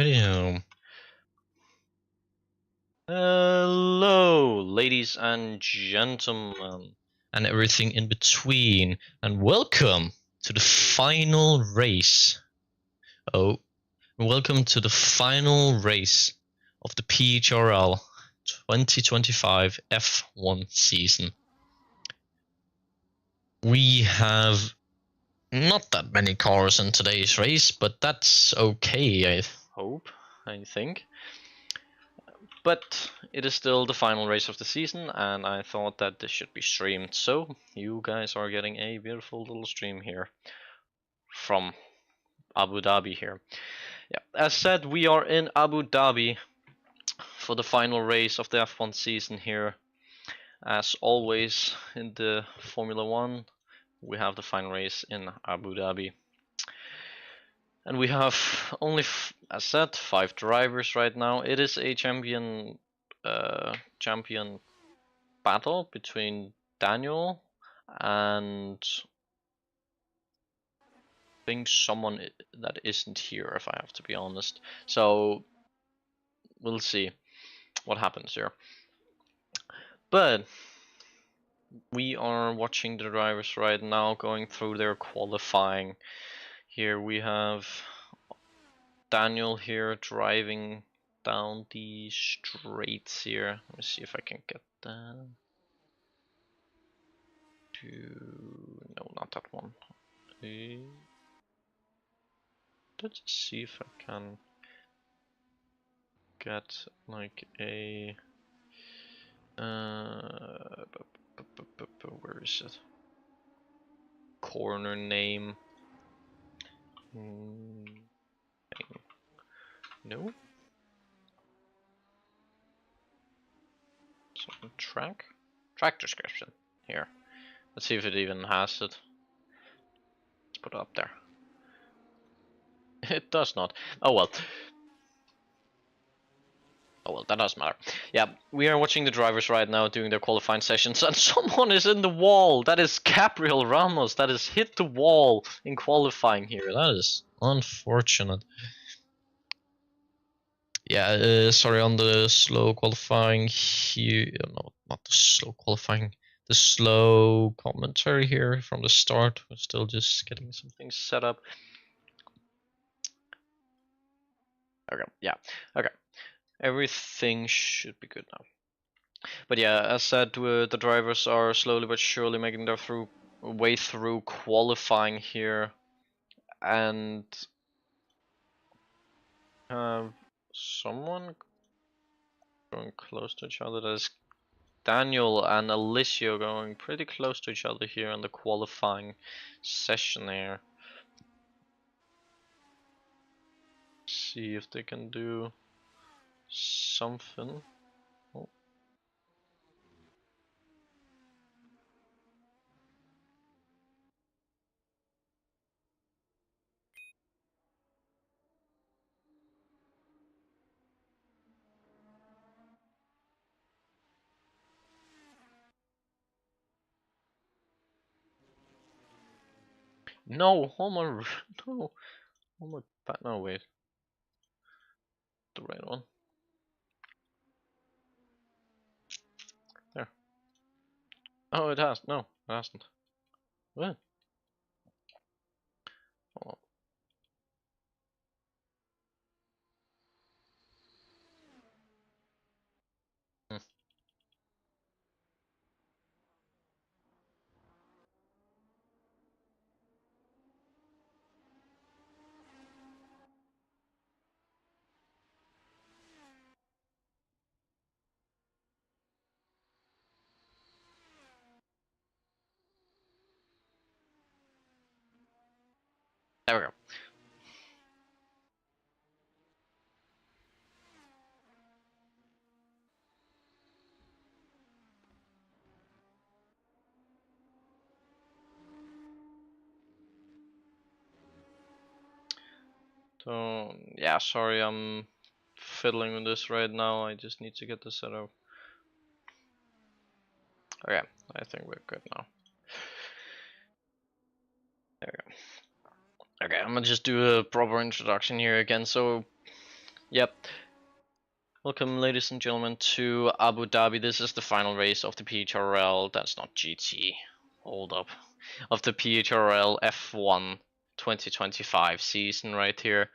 Radio. Hello, ladies and gentlemen, and everything in between, and welcome to the final race. Welcome to the final race of the PHRL 2025 F1 season. We have not that many cars in today's race, but that's okay, I think. But it is still the final race of the season, and I thought that this should be streamed. So you guys are getting a beautiful little stream here from Abu Dhabi here. Yeah, as said, we are in Abu Dhabi for the final race of the F1 season here. As always in the Formula One, we have the final race in Abu Dhabi. And we have only, as said, 5 drivers right now. It is a champion battle between Daniel and I think someone that isn't here, if I have to be honest. So we'll see what happens here. But we are watching the drivers right now going through their qualifying. Here we have Daniel here driving down the straights here. Let me see if I can get that. No, not that one. Let's see if I can get like a where is it? Corner name. No. Some track description here. Let's see if it even has it. Let's put it up there. It does not. Oh well. Oh well, that doesn't matter. Yeah, we are watching the drivers right now doing their qualifying sessions, and someone is in the wall. That is Gabriel Ramos. That has hit the wall in qualifying here. That is unfortunate. Yeah, sorry on the slow qualifying here. No, not the slow qualifying. The slow commentary here from the start. We're still just getting some things set up. Okay, yeah, okay. Everything should be good now. But yeah, as said, the drivers are slowly but surely making their way through qualifying here, and have someone going close to each other. There's Daniel and Alicio going pretty close to each other here in the qualifying session here. See if they can do something. Oh. No, Homer, no, Homer, no, wait, the right one. There. Oh, it has. No, it hasn't. What? Oh. Hmm. There we go. So yeah, sorry, I'm fiddling with this right now. I just need to get this set up. Okay, I think we're good now. There we go. Okay, I'm gonna just do a proper introduction here again. So Yep. Welcome, ladies and gentlemen, to Abu Dhabi. This is the final race of the PHRL. That's not GT. Hold up. Of the PHRL F1 2025 season right here.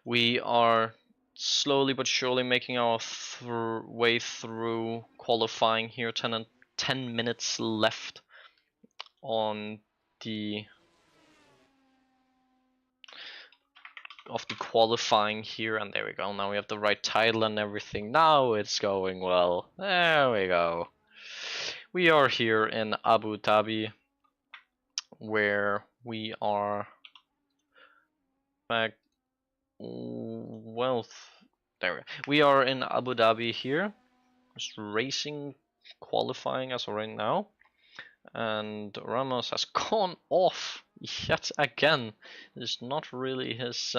We are slowly but surely making our way through qualifying here. 10 minutes left on the qualifying here, and there we go. Now we have the right title and everything. Now it's going well. There we go. We are here in Abu Dhabi, where we are back. Well, there we go. We are in Abu Dhabi here, just racing, qualifying as of right now. And Ramos has gone off yet again. It's not really his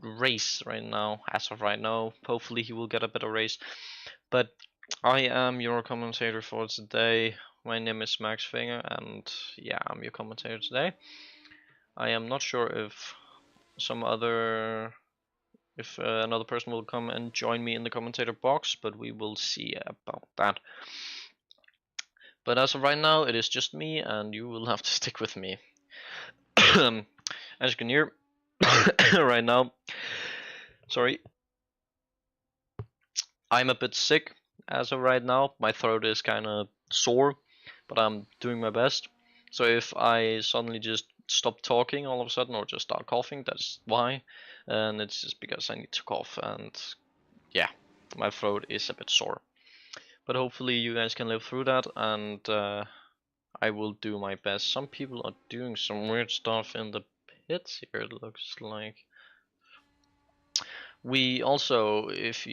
race right now, as of right now. Hopefully he will get a better race. But I am your commentator for today. My name is Max Finger, and yeah, I'm your commentator today. I am not sure if another person will come and join me in the commentator box, but we will see about that. But as of right now, it is just me, and you will have to stick with me. As you can hear right now, sorry, I'm a bit sick as of right now. My throat is kind of sore, but I'm doing my best. So if I suddenly just stop talking all of a sudden or just start coughing, that's why. And it's just because I need to cough, and yeah, my throat is a bit sore. But hopefully you guys can live through that, and I will do my best. Some people are doing some weird stuff in the pits here, it looks like. We also, if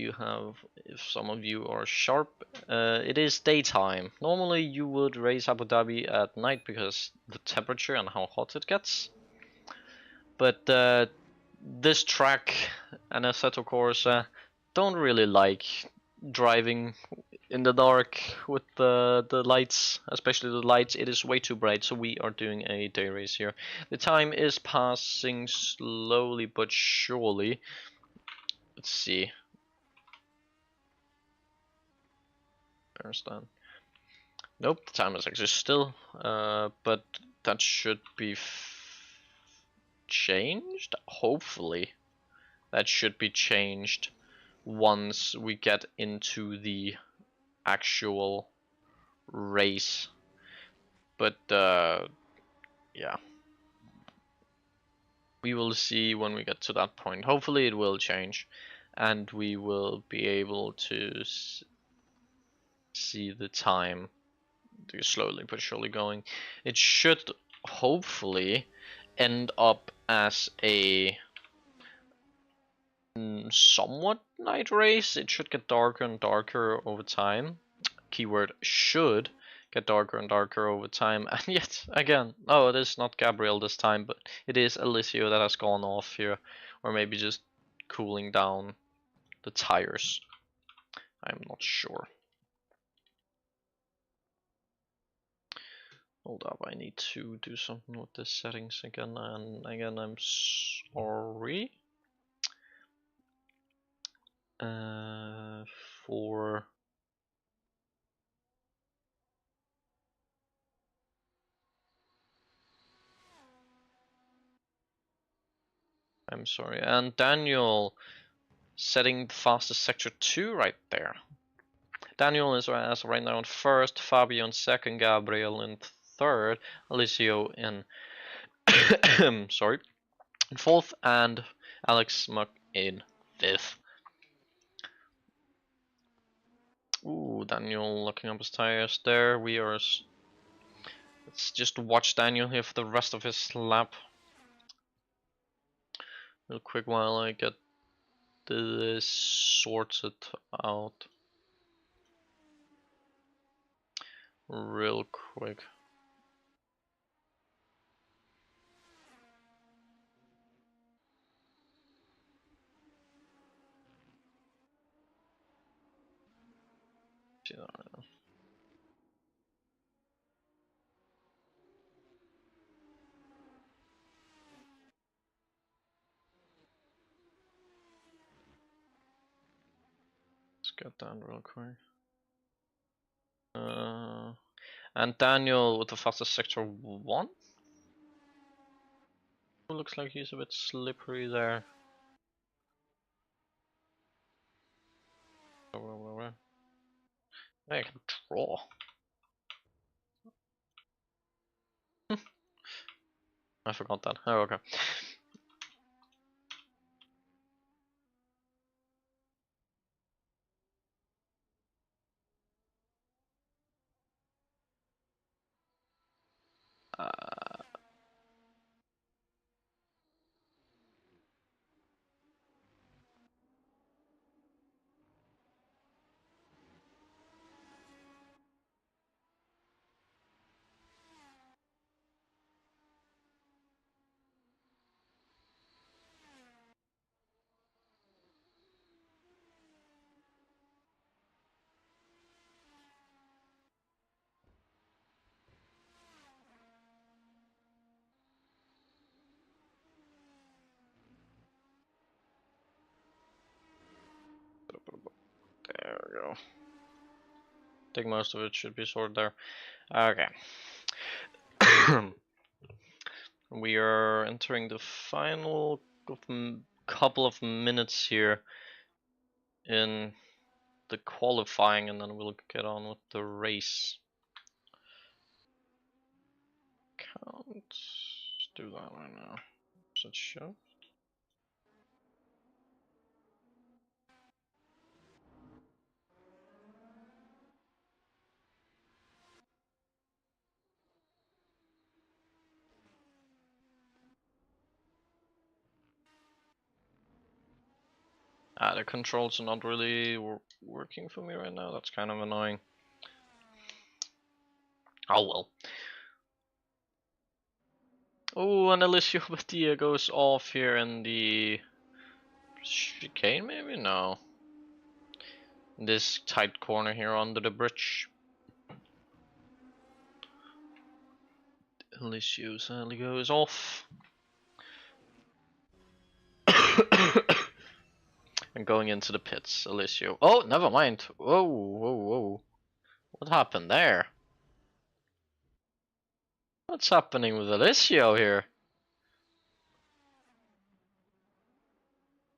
some of you are sharp, it is daytime. Normally you would race Abu Dhabi at night because the temperature and how hot it gets. But this track and Assetto Corsa don't really like driving in the dark with the lights, especially the lights. It is way too bright, so we are doing a day race here. The time is passing slowly but surely. Let's see. Where's that? Nope, the time is actually still, but that should be changed. Hopefully, that should be changed once we get into the actual race. But yeah, we will see when we get to that point. Hopefully it will change, and we will be able to see the time slowly but surely going. It should hopefully end up as a somewhat night race. It should get darker and darker over time. Keyword should get darker and darker over time. And yet again, no, it is not Gabriel this time, but it is Alicio that has gone off here, or maybe just cooling down the tires. I'm not sure. Hold up, I need to do something with the settings again, and again I'm sorry. I'm sorry, and Daniel setting the fastest sector 2 right there. Daniel is as right now in first, Fabio in second, Gabriel in third, Alicio in sorry, in fourth, and Alex Muck in fifth. Ooh, Daniel looking up his tires there. Let's just watch Daniel here for the rest of his lap. Real quick while I get this sorted out. Real quick. See that right now. Let's get that real quick. And Daniel with the fastest sector 1. Looks like he's a bit slippery there. I can draw. I forgot that. Oh, okay. There we go. I think most of it should be sorted there. Okay. We are entering the final couple of minutes here in the qualifying, and then we'll get on with the race. Can't do that right now. Does it show? The controls are not really working for me right now. That's kind of annoying. Oh well. Oh, and Alicia Batia goes off here in the chicane, maybe? No. In this tight corner here under the bridge. Alicia sadly goes off. And going into the pits, Alicia. Oh, never mind. Whoa, whoa, whoa. What happened there? What's happening with Alicia here?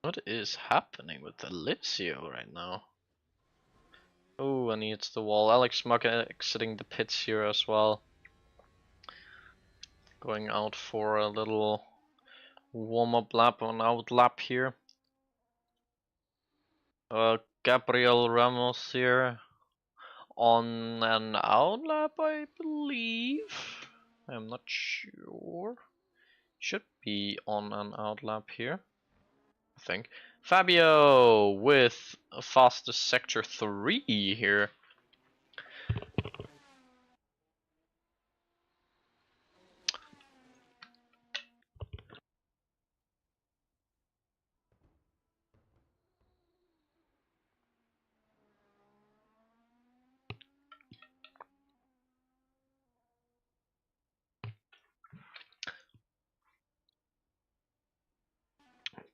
What is happening with Alicia right now? Oh, and he hits the wall. Alex Mugg exiting the pits here as well. Going out for a little warm-up lap, an out lap here. Gabriel Ramos here on an out lap, I believe. I'm not sure. Should be on an out lap here, I think. Fabio with a fastest sector 3 here.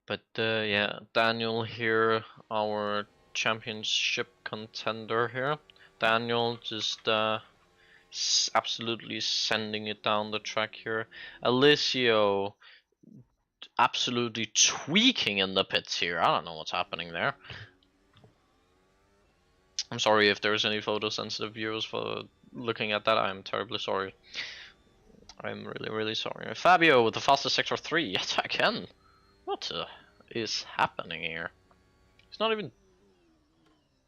But yeah, Daniel here, our championship contender here. Daniel just absolutely sending it down the track here. Alicio absolutely tweaking in the pits here. I don't know what's happening there. I'm sorry if there's any photosensitive viewers for looking at that. I'm terribly sorry. I'm really, really sorry. Fabio with the fastest sector 3 yet again. What is happening here? He's not even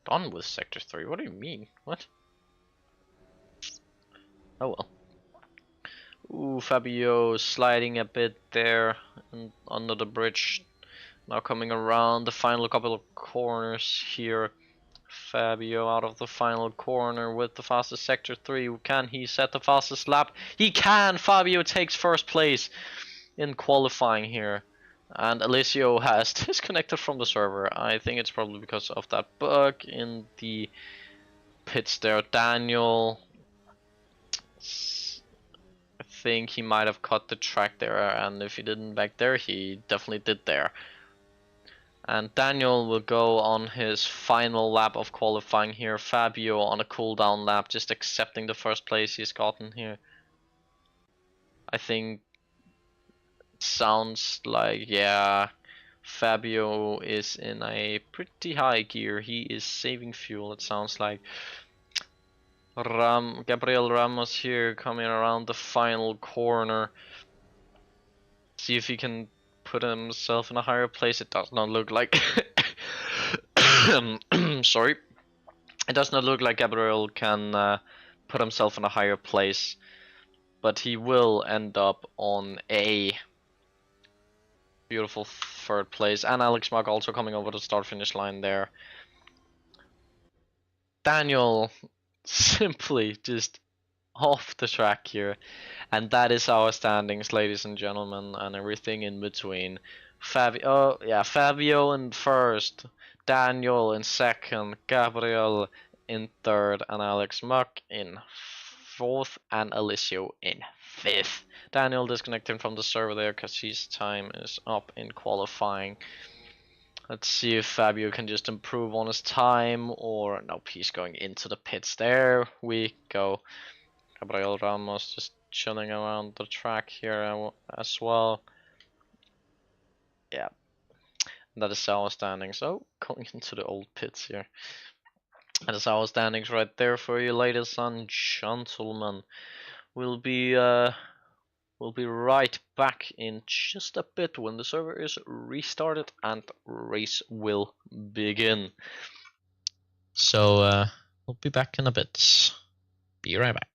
done with sector 3. What do you mean? What? Oh well. Ooh, Fabio sliding a bit there and under the bridge. Now coming around the final couple of corners here. Fabio out of the final corner with the fastest sector 3. Can he set the fastest lap? He can! Fabio takes first place in qualifying here. And Alicio has disconnected from the server. I think it's probably because of that bug in the pits there. Daniel, I think he might have cut the track there, and if he didn't back there, he definitely did there. And Daniel will go on his final lap of qualifying here. Fabio on a cooldown lap, just accepting the first place he's gotten here. I think it sounds like, yeah, Fabio is in a pretty high gear. He is saving fuel, it sounds like. Gabriel Ramos here coming around the final corner. See if he can put himself in a higher place. It does not look like sorry. It does not look like Gabriel can put himself in a higher place, but he will end up on a beautiful third place. And Alex Mark also coming over the start finish line there. Daniel simply just off the track here. And that is our standings, ladies and gentlemen, and everything in between. Fabio in first, Daniel in second, Gabriel in third, and Alex Muck in fourth, and Alicio in fifth. Daniel disconnecting from the server there because his time is up in qualifying. Let's see if Fabio can just improve on his time, or nope, he's going into the pits. There we go. Gabriel Ramos just chilling around the track here as well. Yeah, that is our standings. Oh, going into the old pits here. That is our standings right there for you, ladies and gentlemen. We'll be right back in just a bit when the server is restarted and race will begin. So we'll be back in a bit. Be right back.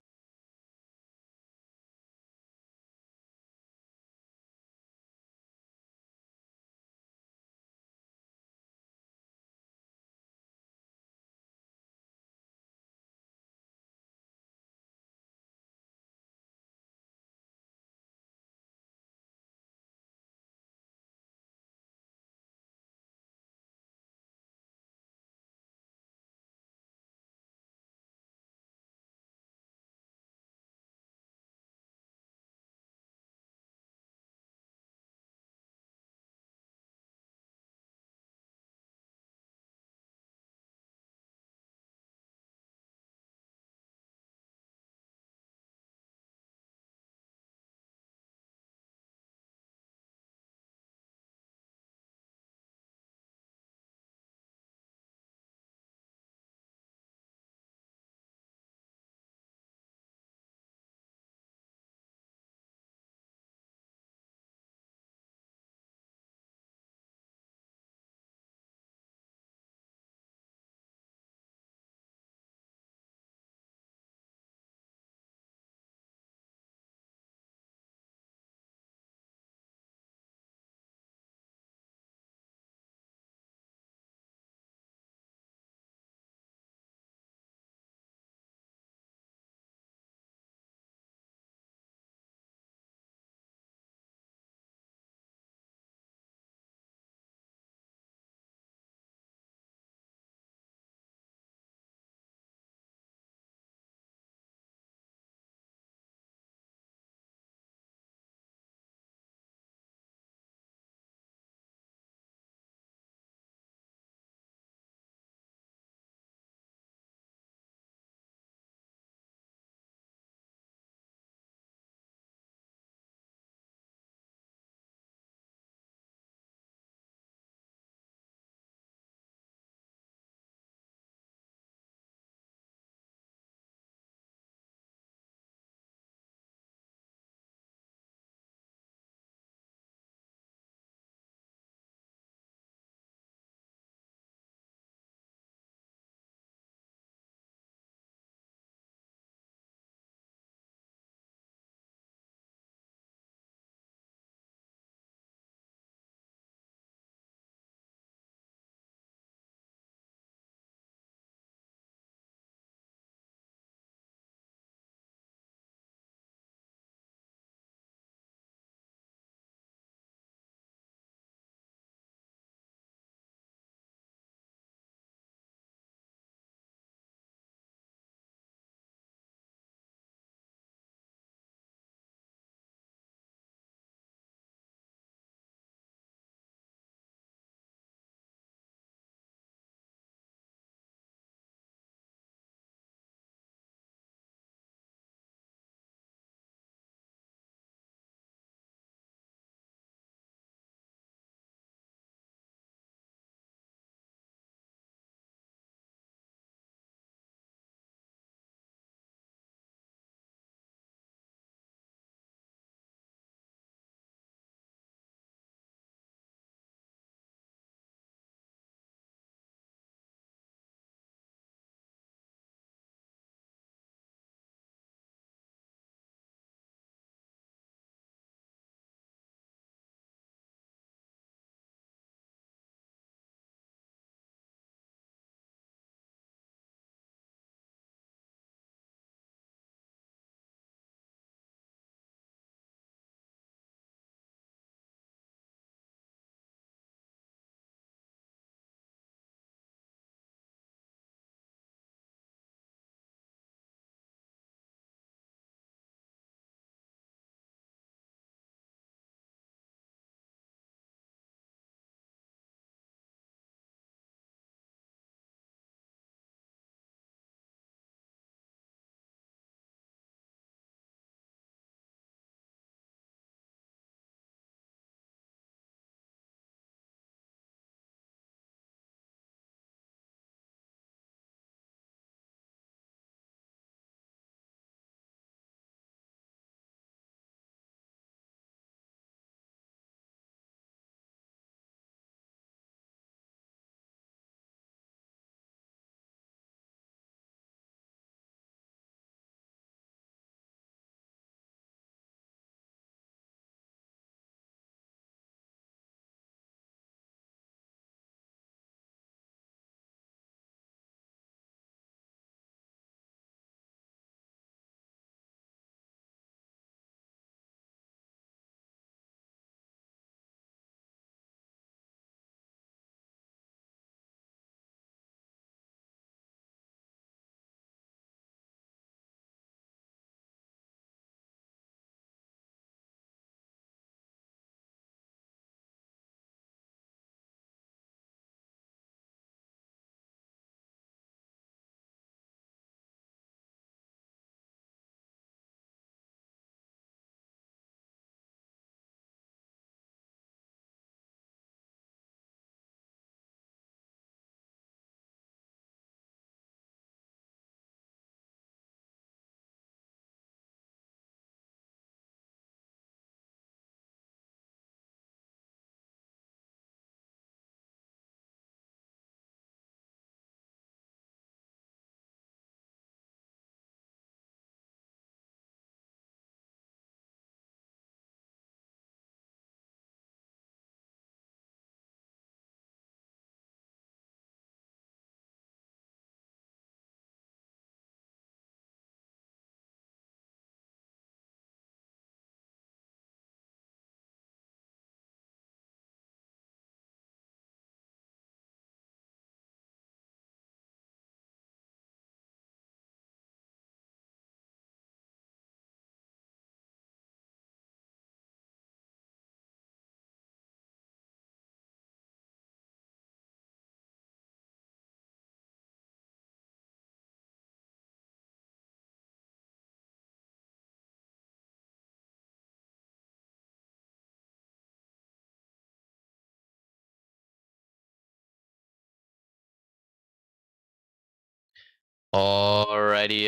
Alrighty,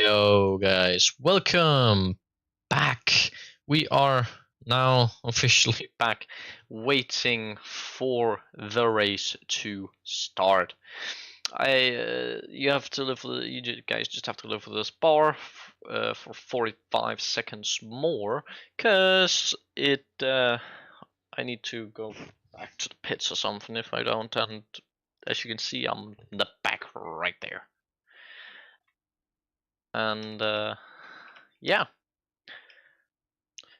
guys, welcome back. We are now officially back, waiting for the race to start. You have to live with you guys just have to live with this bar for 45 seconds more, cause I need to go back to the pits or something if I don't, and as you can see, I'm in the back right there. And yeah,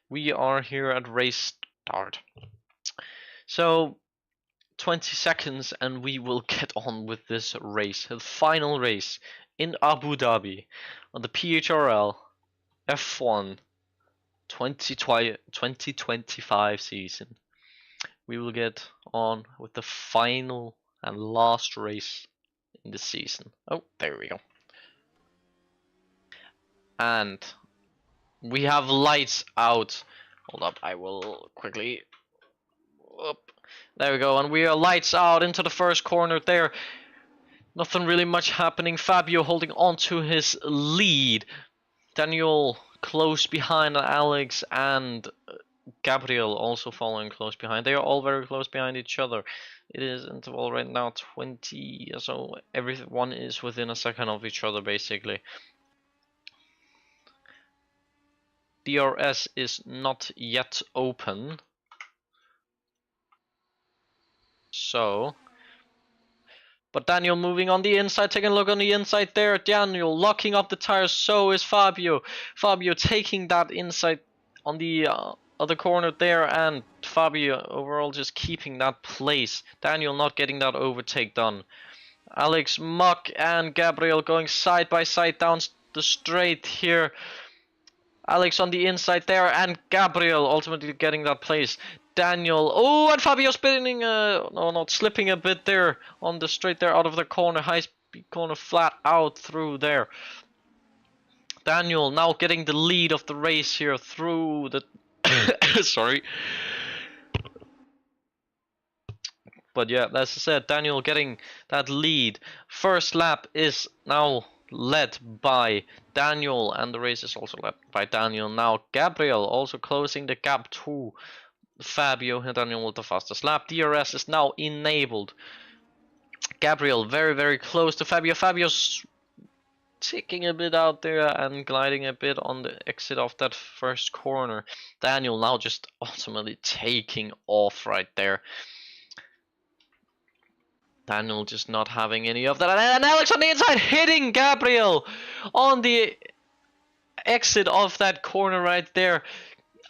we are here at race start. So 20 seconds and we will get on with this race, the final race in Abu Dhabi on the PHRL F1 2025 season. We will get on with the final and last race in the season. Oh, there we go. And we have lights out. Hold up, I will quickly. Whoop. There we go, and we are lights out into the first corner there. Nothing really much happening. Fabio holding on to his lead. Daniel close behind Alex, and Gabriel also following close behind. They are all very close behind each other. It is interval right now 20, so everyone is within a second of each other basically. DRS is not yet open. So, but Daniel moving on the inside, taking a look on the inside there. Daniel locking up the tires, so is Fabio. Fabio taking that inside on the other corner there, and Fabio overall just keeping that place. Daniel not getting that overtake done. Alex, Muck, and Gabriel going side by side down the straight here. Alex on the inside there, and Gabriel ultimately getting that place. Daniel, oh, and Fabio spinning, no, not slipping a bit there on the straight there out of the corner, high speed corner, flat out through there. Daniel now getting the lead of the race here through the, sorry. But yeah, as I said, Daniel getting that lead. First lap is now led by Daniel, and the race is also led by Daniel. Now Gabriel also closing the gap to Fabio, and Daniel with the fastest lap. DRS is now enabled. Gabriel very, very close to Fabio. Fabio's ticking a bit out there and gliding a bit on the exit of that first corner. Daniel now just ultimately taking off right there. Daniel just not having any of that. And Alex on the inside hitting Gabriel on the exit of that corner right there.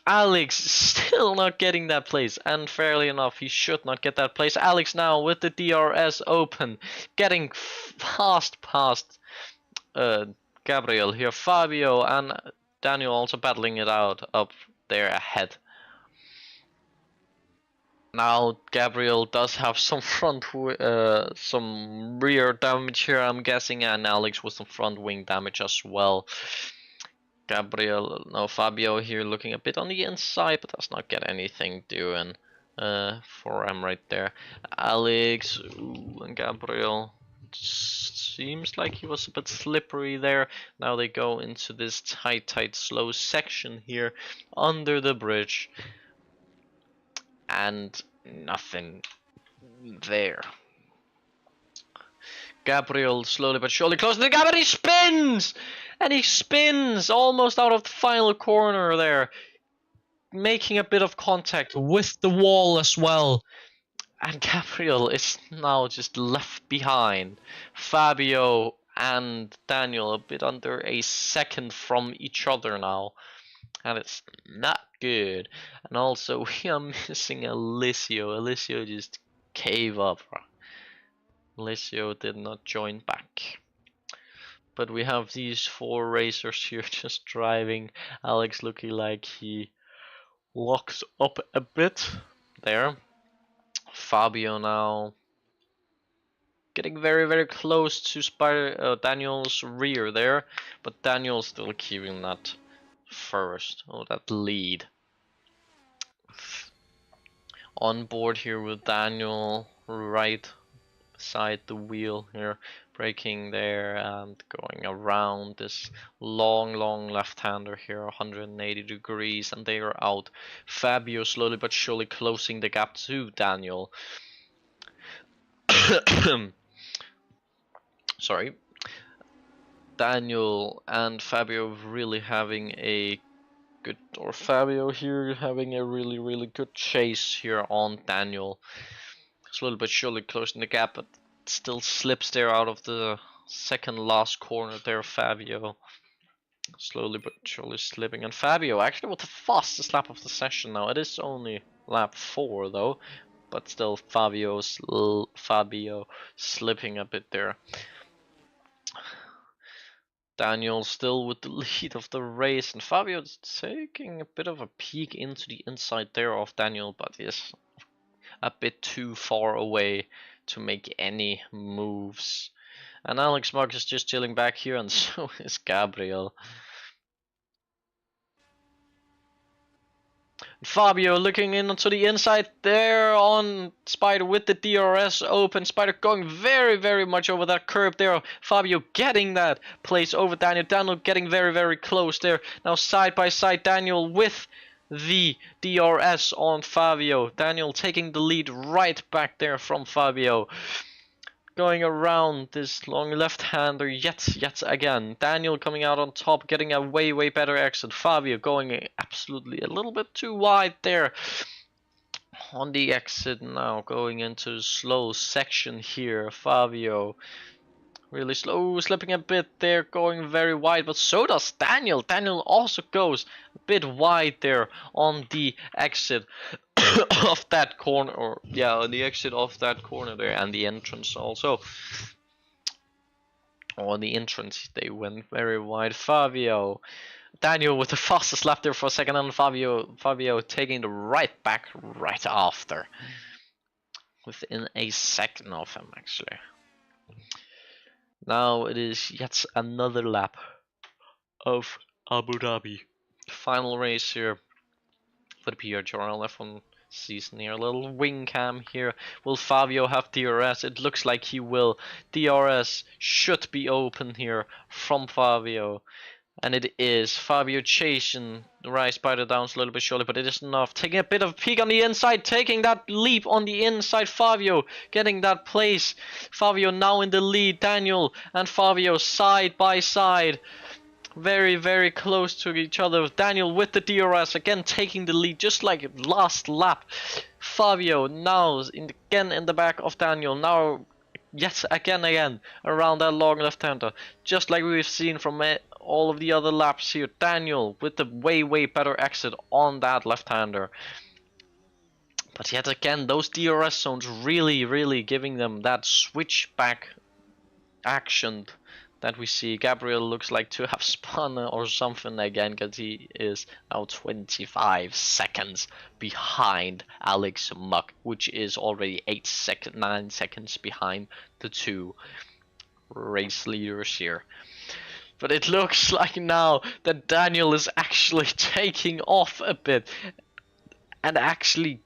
Alex still not getting that place, and fairly enough, he should not get that place. Alex now with the DRS open, getting fast past Gabriel here. Fabio and Daniel also battling it out up there ahead. Now Gabriel does have some some rear damage here, I'm guessing, and Alex with some front wing damage as well. Fabio here looking a bit on the inside, but does not get anything doing for him right there. Alex and Gabriel, seems like he was a bit slippery there. Now they go into this tight, slow section here under the bridge, and nothing there. Gabriel slowly but surely closing the gap, and he spins! And he spins almost out of the final corner there, making a bit of contact with the wall as well. And Gabriel is now just left behind. Fabio and Daniel a bit under a second from each other now. And it's not good. And also we are missing Alessio. Alessio just gave up. Alessio did not join back. But we have these four racers here just driving. Alex looking like he locks up a bit there. Fabio now getting very, very close to Daniel's rear there. But Daniel still keeping that first. Oh, that lead. On board here with Daniel right side the wheel here, braking there and going around this long left-hander here, 180 degrees, and they are out. Fabio slowly but surely closing the gap to Daniel. Sorry. Daniel and Fabio really having a good, or Fabio here having a really good chase here on Daniel. Slowly but surely closing the gap, but still slips there out of the second last corner there, Fabio. Slowly but surely slipping, and Fabio actually with the fastest lap of the session now. It is only lap 4 though, but still Fabio slipping a bit there. Daniel still with the lead of the race, and Fabio is taking a bit of a peek into the inside there of Daniel, but is a bit too far away to make any moves. And Alex Mark is just chilling back here, and so is Gabriel. Fabio looking into the inside there on Spider with the DRS open. Spider going very much over that curb there. Fabio getting that place over Daniel. Daniel getting very close there. Now side by side, Daniel with the DRS on Fabio. Daniel taking the lead right back there from Fabio. Going around this long left-hander yet again. Daniel coming out on top, getting a way better exit. Fabio going absolutely a little bit too wide there on the exit now, going into the slow section here. Fabio really slow, slipping a bit there, going very wide, but so does Daniel. Daniel also goes a bit wide there on the exit of that corner, or yeah, on the exit of that corner there, and the entrance also. On the entrance, they went very wide. Fabio, Daniel with the fastest lap there for a second, and Fabio taking the right back right after, within a second of him actually. Now it is yet another lap of Abu Dhabi. Final race here for the PHRL F1 season here. A little wing cam here. Will Fabio have DRS? It looks like he will. DRS should be open here from Fabio. And it is. Fabio chasing the right Spider down slowly but surely, but it is enough. Taking a bit of a peek on the inside, taking that leap on the inside. Fabio getting that place. Fabio now in the lead. Daniel and Fabio side by side. Very close to each other. Daniel with the DRS again taking the lead just like last lap. Fabio now again in the back of Daniel. Now yet again around that long left-hander, just like we've seen from all of the other laps here. Daniel with the way better exit on that left-hander. But yet again, those DRS zones really giving them that switchback action that we see. Gabriel looks like to have spun or something again, because he is now 25 seconds behind Alex Muck, which is already 9 seconds behind the two race leaders here. But it looks like now that Daniel is actually taking off a bit and actually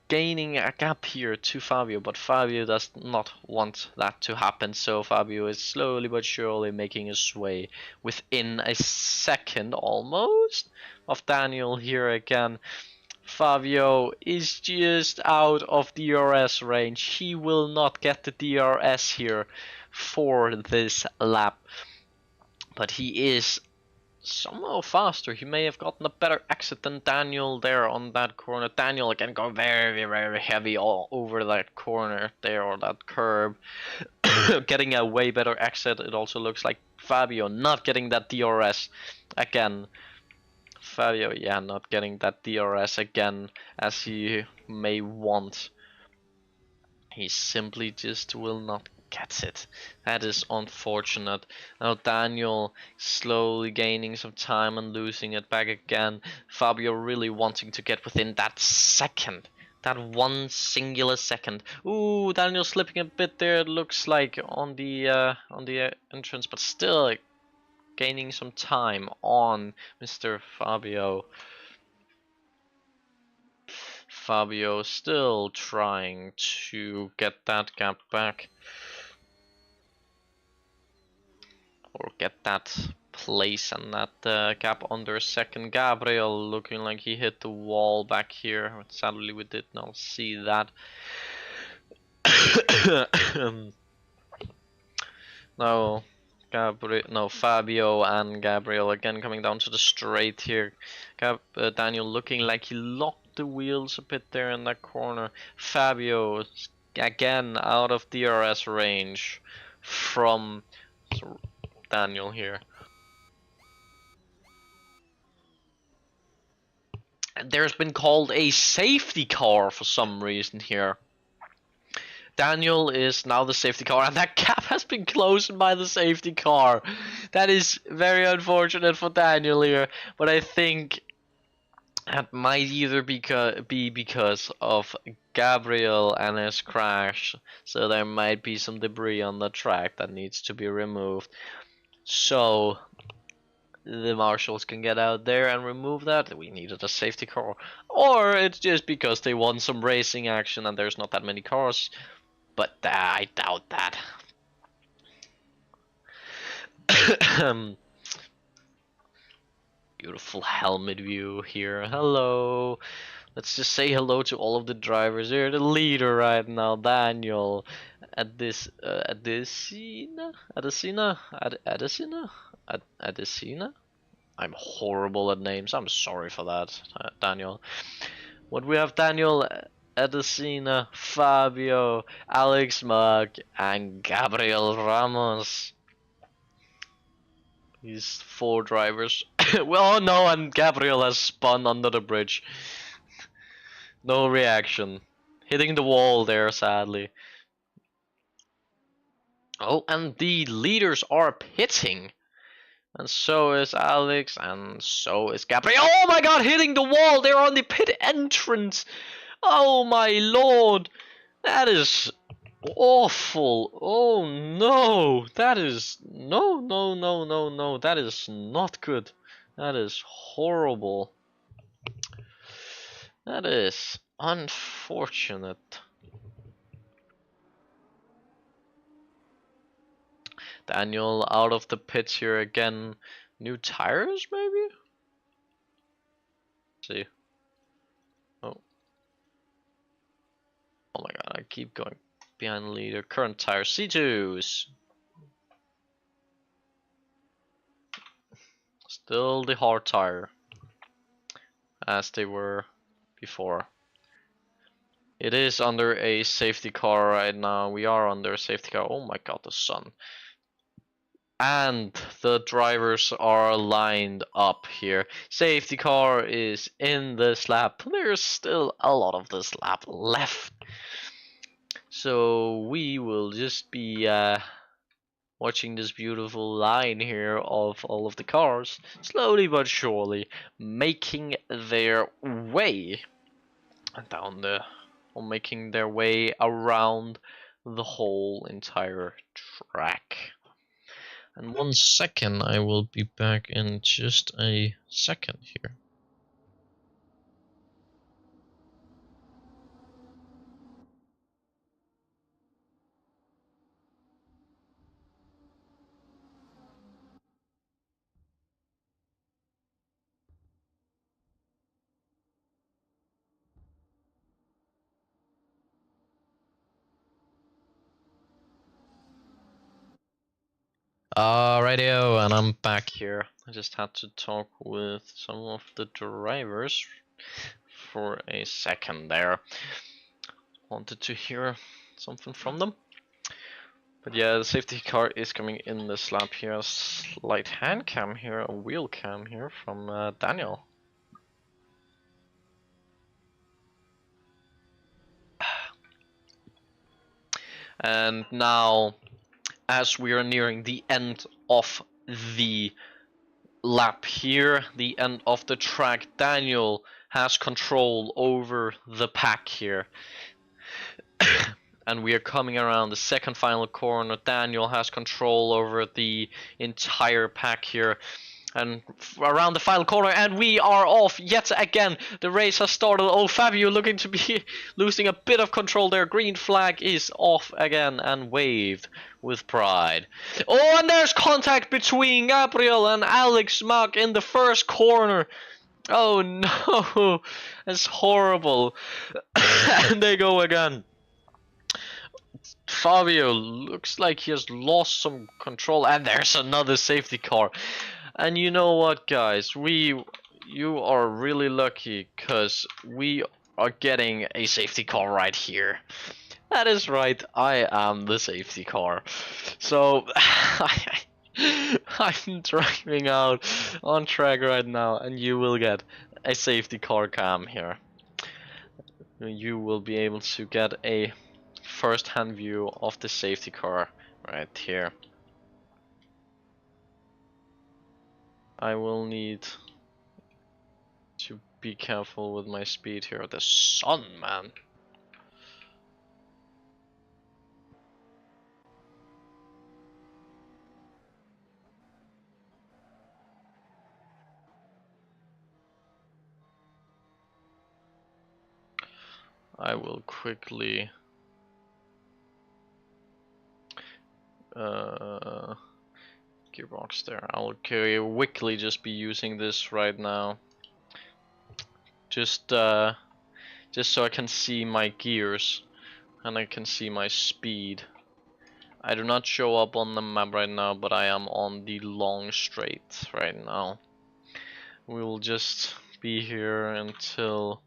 gaining a gap here to Fabio, but Fabio does not want that to happen, so Fabio is slowly but surely making his way within a second almost of Daniel here again. Fabio is just out of DRS range. He will not get the DRS here for this lap, but he is somehow faster. He may have gotten a better exit than Daniel there on that corner. Daniel again going very heavy all over that corner there, or that curb. Getting a way better exit. It also looks like Fabio not getting that DRS again. Fabio, yeah, not getting that DRS again as he may want. He simply just will not get it. That is unfortunate. Now Daniel slowly gaining some time and losing it back again. Fabio really wanting to get within that second. That one singular second. Ooh, Daniel slipping a bit there, it looks like, on the entrance, but still gaining some time on Mr. Fabio. Fabio still trying to get that gap back. Or get that place and that gap under second. Gabriel looking like he hit the wall back here. Sadly we did not see that. No, Fabio and Gabriel again coming down to the straight here. Daniel looking like he locked the wheels a bit there in that corner. Fabio again out of DRS range from Daniel here. And there's been called a safety car for some reason here. Daniel is now the safety car, and that gap has been closed by the safety car. That is very unfortunate for Daniel here, but I think that might either be because of Gabriel and his crash, so there might be some debris on the track that needs to be removed. So the marshals can get out there and remove that. We needed a safety car, or it's just because they want some racing action and there's not that many cars. But I doubt that. Beautiful helmet view here. Hello. Let's just say hello to all of the drivers here. The leader right now, Daniel. Adesina. I'm horrible at names. I'm sorry for that, Daniel. What we have, Daniel, Adesina, Fabio, Alex Mag, and Gabriel Ramos. These 4 drivers. Well, no, and Gabriel has spun under the bridge. No reaction. Hitting the wall there, sadly. Oh, and the leaders are pitting. And so is Alex, and so is Gabriel. Oh my god, hitting the wall! They're on the pit entrance! Oh my lord! That is awful! Oh no! That is... No. That is not good. That is horrible. That is unfortunate. Daniel out of the pits here again. New tires, maybe? Let's see. Oh. Oh my god, I keep going behind the leader. Current tire, C2s. Still the hard tire. As they were before. It is under a safety car right now. We are under a safety car. Oh my god, the sun. And the drivers are lined up here. Safety car is in this lap. There's still a lot of this lap left. So we will just be watching this beautiful line here of all of the cars, slowly but surely making their way down the, or making their way around the whole entire track. And 1 second, I will be back in just a second here. Rightio, and I'm back here. I just had to talk with some of the drivers for a second there. Wanted to hear something from them. But yeah, the safety car is coming in this lap here. A slight hand cam here, a wheel cam here from Daniel. And now, as we are nearing the end of the lap here, the end of the track, Daniel has control over the pack here. And we are coming around the second final corner. Daniel has control over the entire pack here. And around the final corner, and we are off yet again. The race has started. Oh, Fabio looking to be losing a bit of control there. Green flag is off again and waved with pride. Oh, and there's contact between Gabriel and Alex Mack in the first corner. Oh no, that's horrible. And they go again. Fabio looks like he has lost some control, and there's another safety car. And you know what, guys, you are really lucky, because we are getting a safety car right here. That is right, I am the safety car. So I'm driving out on track right now, and you will get a safety car cam here. You will be able to get a first-hand view of the safety car right here. I will need to be careful with my speed here. The sun, man. I will quickly gearbox there. I'll quickly just be using this right now. Just so I can see my gears and I can see my speed. I do not show up on the map right now, but I am on the long straight right now. We will just be here until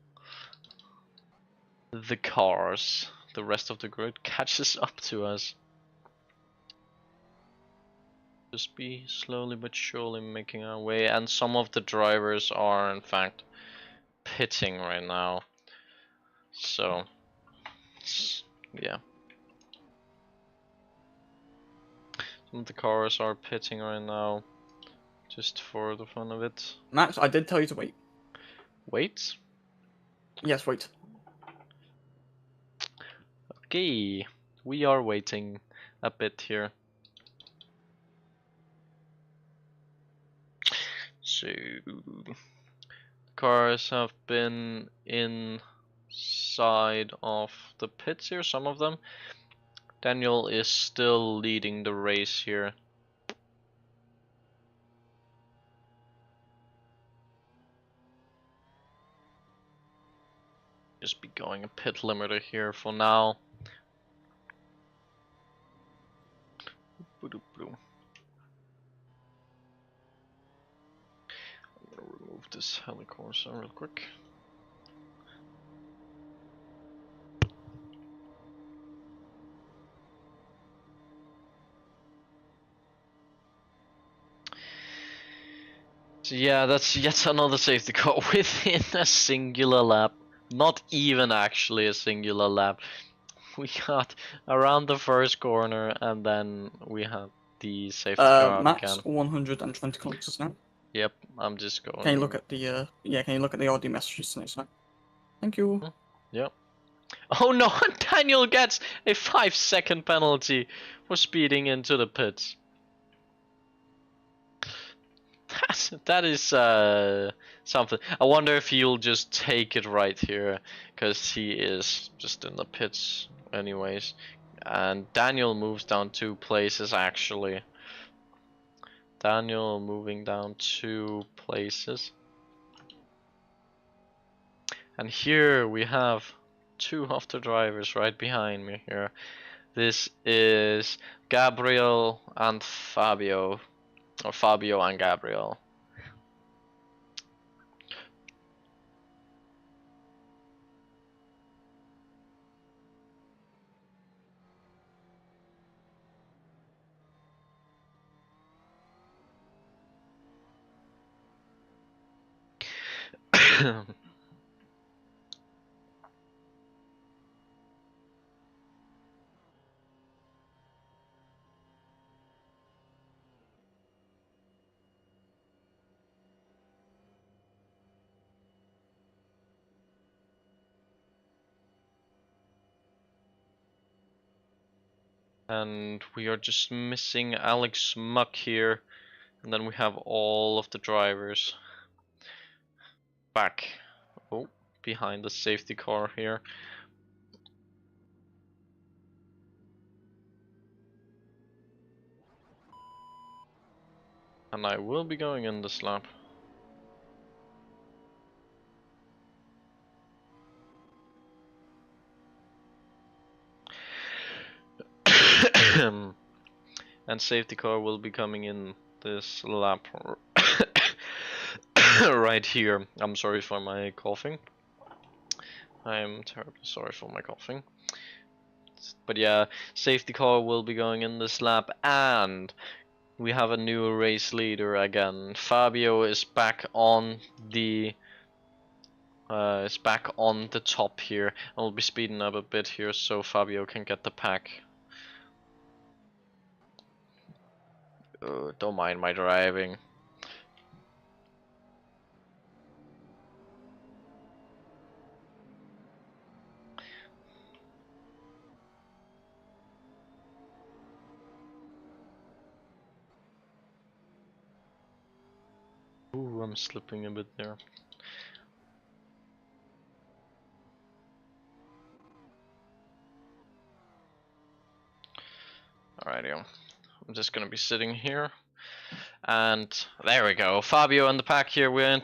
the cars, the rest of the grid, catches up to us. Just be slowly but surely making our way, and some of the drivers are in fact pitting right now. So yeah, some of the cars are pitting right now, just for the fun of it. Max, I did tell you to wait. Wait? Yes, wait. Okay, we are waiting a bit here. So cars have been inside of the pits here, some of them. Daniel is still leading the race here. Just be going a pit limiter here for now. I'm gonna remove this helicourse real quick. So yeah, that's yet another safety car within a singular lap. Not even actually a singular lap. We got around the first corner, and then we had the safety car Max, again. 120 kilometers now. Yep, I'm just going. Can you look at the can you look at the audio messages tonight? Thank you. Yep. Oh no, Daniel gets a 5-second penalty for speeding into the pits. That is something. I wonder if he'll just take it right here, because he is just in the pits anyways. And Daniel moves down 2 places actually. Daniel moving down 2 places. And here we have 2 of the drivers right behind me here. This is Gabriel and Fabio. Or Fabio and Gabriel. And we are just missing Alex Muck here. And then we have all of the drivers back, behind the safety car here. And I will be going in this lap. And safety car will be coming in this lap right here. I'm sorry for my coughing. I'm terribly sorry for my coughing. But yeah, safety car will be going in this lap, and we have a new race leader again. Fabio is back on the top here. I'll be speeding up a bit here so Fabio can get the pack. Don't mind my driving. Ooh, I'm slipping a bit there. Alrighty, I'm just gonna be sitting here. And there we go, Fabio and the pack here. We're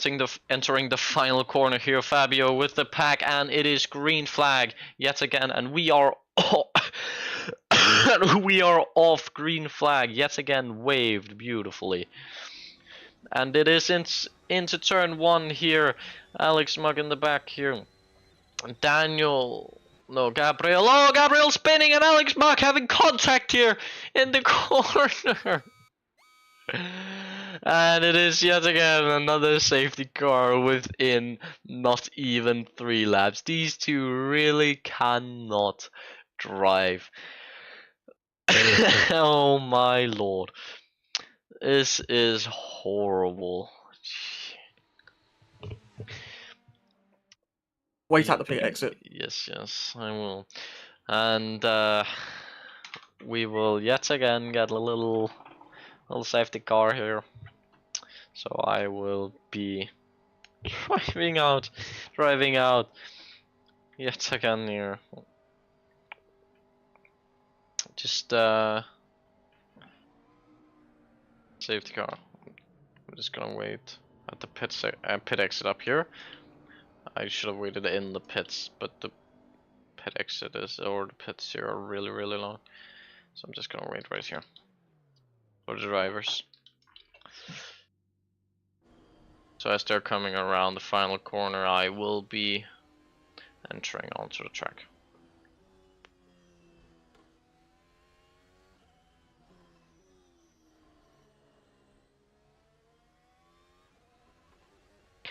entering the final corner here. Fabio with the pack, and it is green flag yet again, and we are we are off green flag yet again, waved beautifully. And it is into turn 1 here. Alex Mug in the back here. Gabriel. Oh, Gabriel spinning, and Alex Mug having contact here in the corner. And it is yet again another safety car within not even 3 laps. These two really cannot drive. Oh my lord. This is horrible. Wait at the pit exit. Yes, I will. And we will yet again get a little safety car here. So I will be driving out yet again here. Just safety car. I'm just gonna wait at the pit exit up here. I should have waited in the pits, but the pit exit or the pits here are really long. So I'm just gonna wait right here for the drivers. So as they're coming around the final corner, I will be entering onto the track.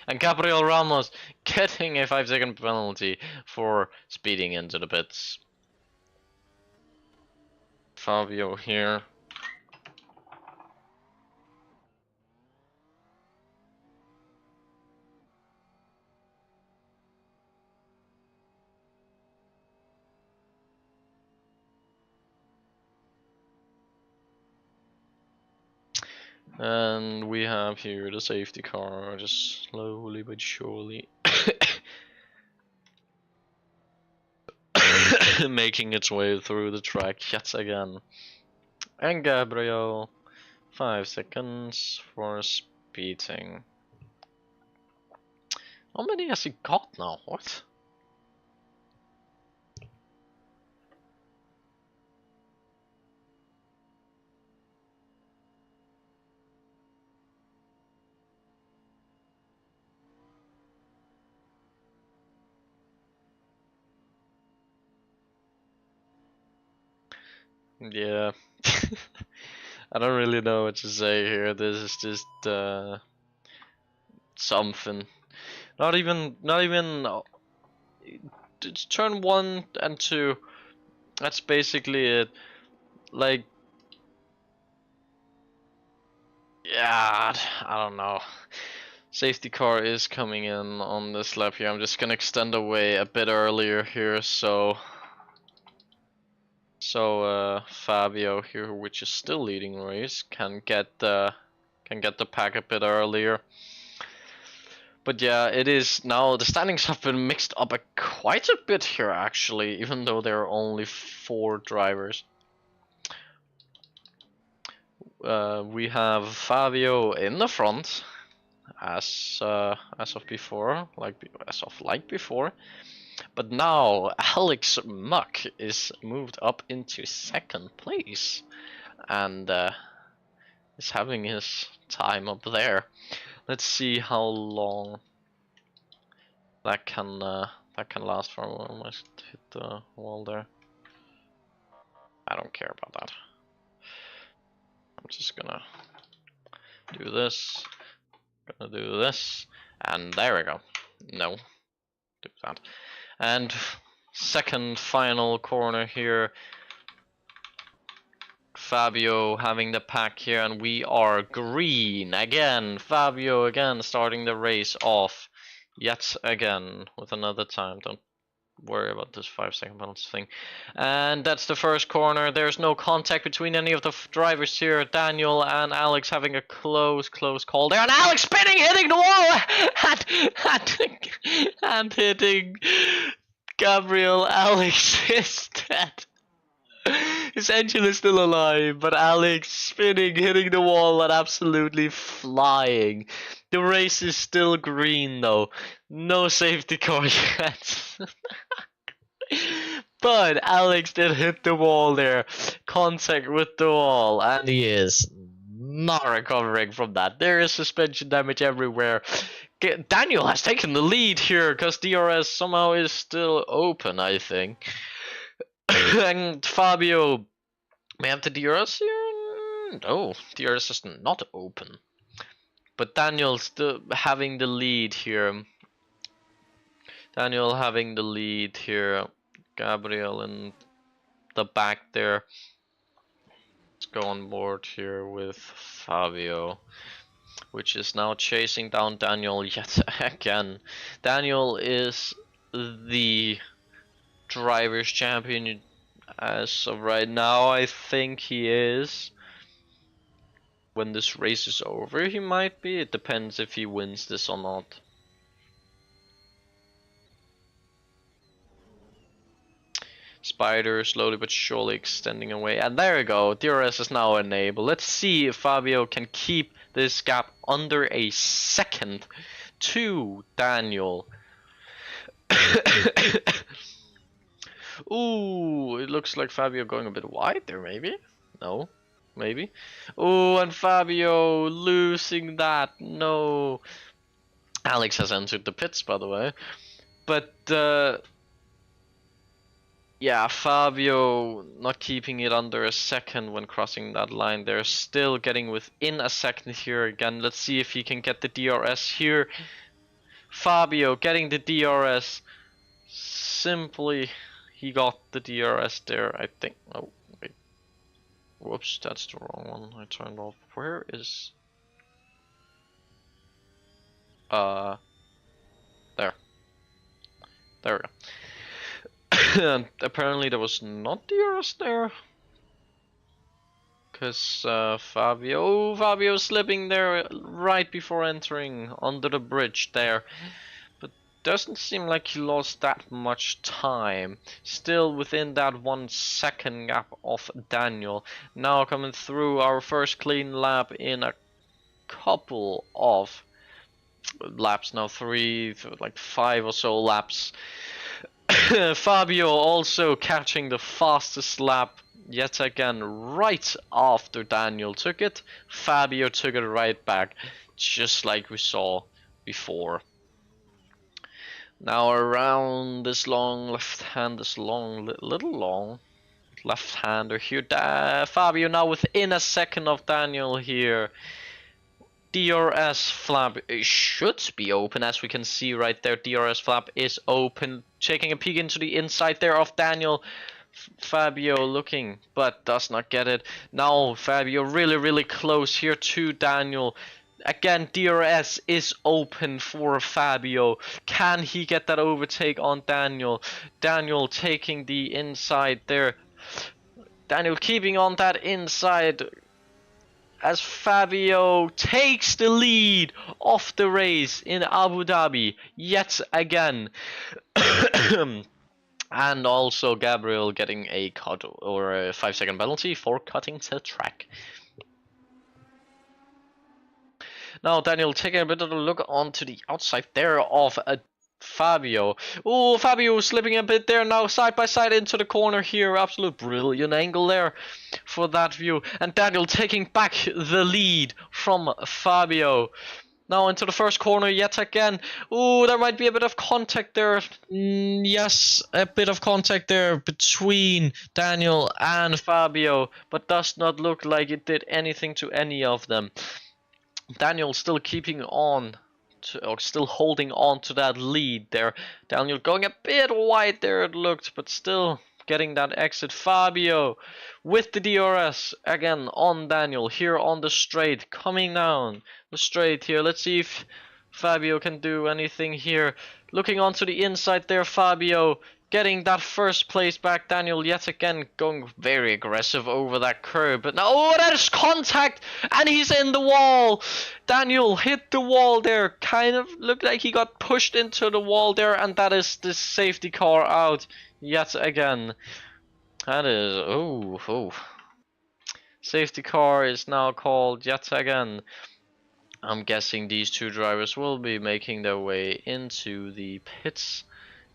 And Gabriel Ramos getting a 5-second penalty for speeding into the pits. Fabio here. And we have here the safety car, just slowly but surely making its way through the track yet again. And Gabriel, 5 seconds for speeding. How many has he got now? What? Yeah. I don't really know what to say here. This is just something. Not even it's turn 1 and 2. That's basically it. Like, yeah, I don't know. Safety car is coming in on this lap here. I'm just gonna extend away a bit earlier here, so Fabio here, which is still leading the race, can get can get the pack a bit earlier. But yeah, it is now, the standings have been mixed up quite a bit here actually, even though there are only 4 drivers. We have Fabio in the front, as of before, like before. But now Alex Muck is moved up into 2nd place, and is having his time up there. Let's see how long that can last for. I almost hit the wall there. I don't care about that. I'm just gonna do this. Gonna do this, and there we go. No, do that. And 2nd final corner here. Fabio having the pack here, and we are green again. Fabio again starting the race off yet again with another time. Don't worry about this 5-second penalty thing. And that's the first corner. There's no contact between any of the drivers here. Daniel and Alex having a close call there, and Alex spinning, hitting the wall, and hitting Gabriel. Alex is dead. His engine is still alive, but Alex spinning, hitting the wall, and absolutely flying. The race is still green though. No safety car yet. But Alex did hit the wall there. Contact with the wall, and he is not recovering from that. There is suspension damage everywhere. Daniel has taken the lead here because DRS somehow is still open, I think. And Fabio, may have the DRS here? No, DRS is not open. But Daniel still having the lead here. Daniel having the lead here. Gabriel in the back there. Let's go on board here with Fabio, which is now chasing down Daniel yet again. Daniel is the Drivers' Champion as of right now. I think he is. When this race is over, he might be. It depends if he wins this or not. Spider slowly but surely extending away, and there we go. DRS is now enabled. Let's see if Fabio can keep this gap under a second to Daniel. Ooh, it looks like Fabio going a bit wide there, maybe? No, maybe. Ooh, and Fabio losing that. No. Alex has entered the pits, by the way. But, yeah, Fabio not keeping it under a second when crossing that line. They're still getting within a second here again. Let's see if he can get the DRS here. Fabio getting the DRS. Simply, he got the DRS there, I think. Oh, wait. Whoops, that's the wrong one. I turned off. Where is... There. There we go. And apparently there was not DRS there. Because Fabio slipping there right before entering under the bridge there. But doesn't seem like he lost that much time. Still within that 1 second gap of Daniel. Now coming through our first clean lap in a couple of laps now. 5 or so laps. Fabio also catching the fastest lap yet again right after Daniel took it. Fabio took it right back, just like we saw before. Now around this long left hand, this little long left hander here. Fabio now within a second of Daniel here. DRS flap should be open, as we can see right there. DRS flap is open. Taking a peek into the inside there of Daniel. Fabio looking, but does not get it. Now Fabio really close here to Daniel. Again, DRS is open for Fabio. Can he get that overtake on Daniel? Daniel taking the inside there. Daniel keeping on that inside. as Fabio takes the lead of the race in Abu Dhabi yet again. And also Gabriel getting a cut or a 5-second penalty for cutting the track. Now Daniel taking a bit of a look onto the outside there of Fabio. Oh, Fabio slipping a bit there now, side by side into the corner here. Absolute brilliant angle there for that view. And Daniel taking back the lead from Fabio. Now into the first corner yet again. Oh, there might be a bit of contact there. Yes, a bit of contact there between Daniel and Fabio, but does not look like it did anything to any of them. Daniel still keeping on, or still holding on to that lead there. Daniel going a bit wide there it looked, but still getting that exit. Fabio with the DRS again on Daniel here on the straight, coming down the straight here. Let's see if Fabio can do anything here. Looking onto the inside there, Fabio getting that first place back. Daniel yet again going very aggressive over that curb, but now, oh, there's contact and he's in the wall. Daniel hit the wall there, kind of looked like he got pushed into the wall there, and that is the safety car out yet again. That is, oh. Safety car is now called yet again. I'm guessing these two drivers will be making their way into the pits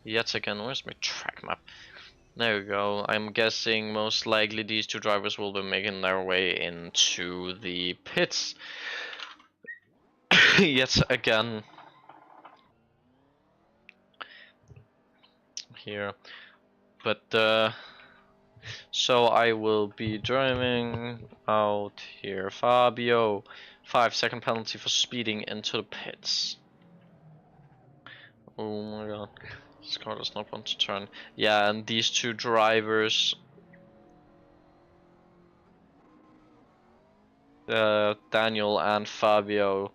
yet again. Where's my track map? There we go. I'm guessing most likely these two drivers will be making their way into the pits yet again. Here. But so I will be driving out here. Fabio, 5-second penalty for speeding into the pits. Oh my god. This car does not want to turn. Yeah, and these two drivers, Daniel and Fabio,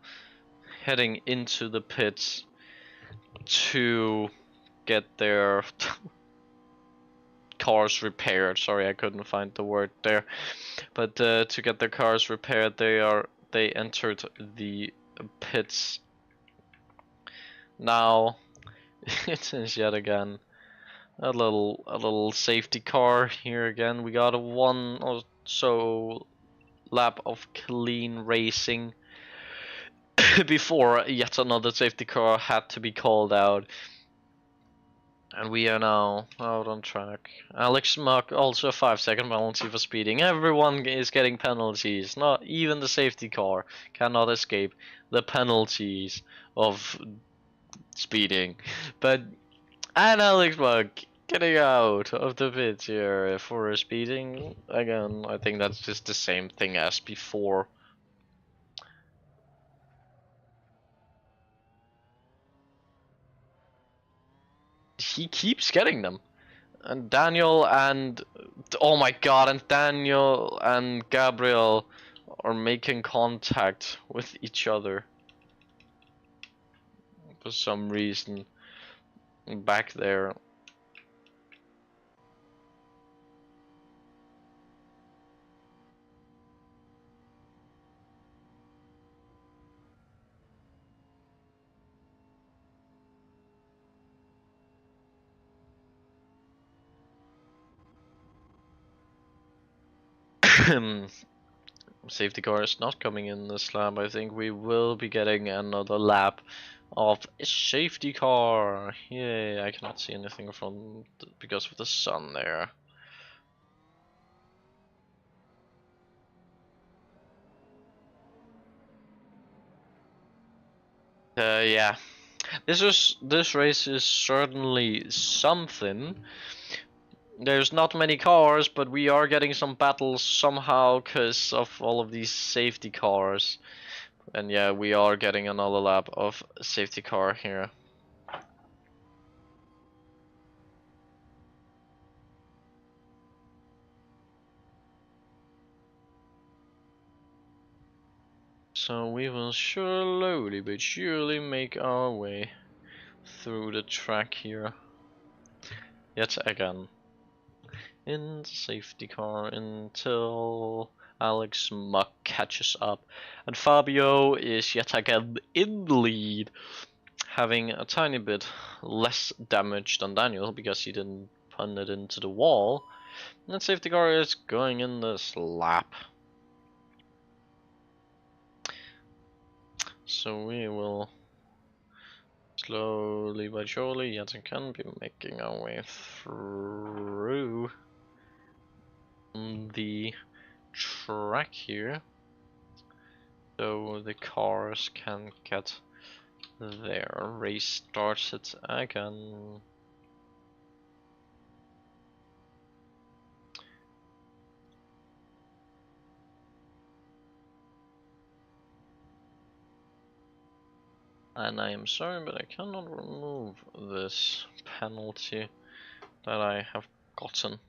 heading into the pits to get their cars repaired. Sorry, I couldn't find the word there. But to get their cars repaired, they entered the pits. Now it is yet again a little safety car here again. We got a 1 or so lap of clean racing before yet another safety car had to be called out. And we are now out on track. Alex Muck also a 5-second penalty for speeding. Everyone is getting penalties. Not even the safety car cannot escape the penalties of speeding. And Alex Muck getting out of the pits here for speeding. Again, I think that's just the same thing as before. He keeps getting them. And Daniel and, oh my god, and Daniel and Gabriel are making contact with each other for some reason back there. Safety car is not coming in this lap. I think we will be getting another lap of a safety car. Yay, I cannot see anything from because of the sun there. Yeah, this race is certainly something. There's not many cars, but we are getting some battles somehow because of all of these safety cars. And yeah, we are getting another lap of safety car here. So we will slowly but surely make our way through the track here. Yet again. In the safety car until Alex Muck catches up, and Fabio is yet again in the lead, having a tiny bit less damage than Daniel because he didn't pun it into the wall. And safety car is going in this lap. So we will slowly but surely yet again be making our way through the track here, so the cars can get their race started again. And I am sorry, but I cannot remove this penalty that I have gotten.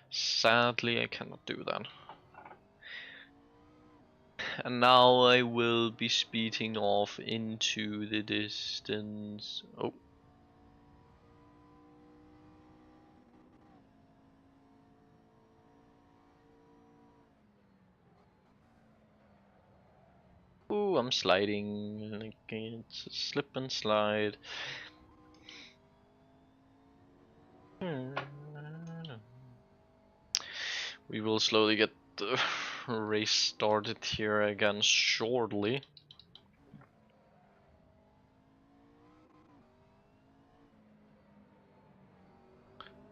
Sadly, I cannot do that. And now I will be speeding off into the distance. Oh. Ooh, I'm sliding. It's a slip and slide. We will slowly get the race started here again shortly.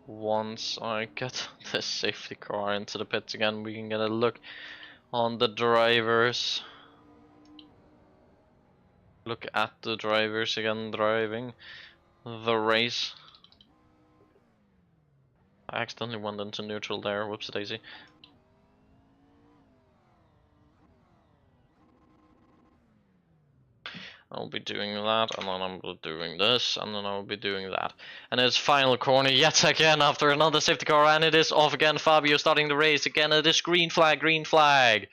Once I get the safety car into the pits again, we can get a look on the drivers. Look at the drivers again driving the race. I accidentally went into neutral there, whoops daisy. I'll be doing that, and then I'll be doing this, and then I'll be doing that. And it's final corner yet again after another safety car, and it is off again. Fabio starting the race again. It is green flag.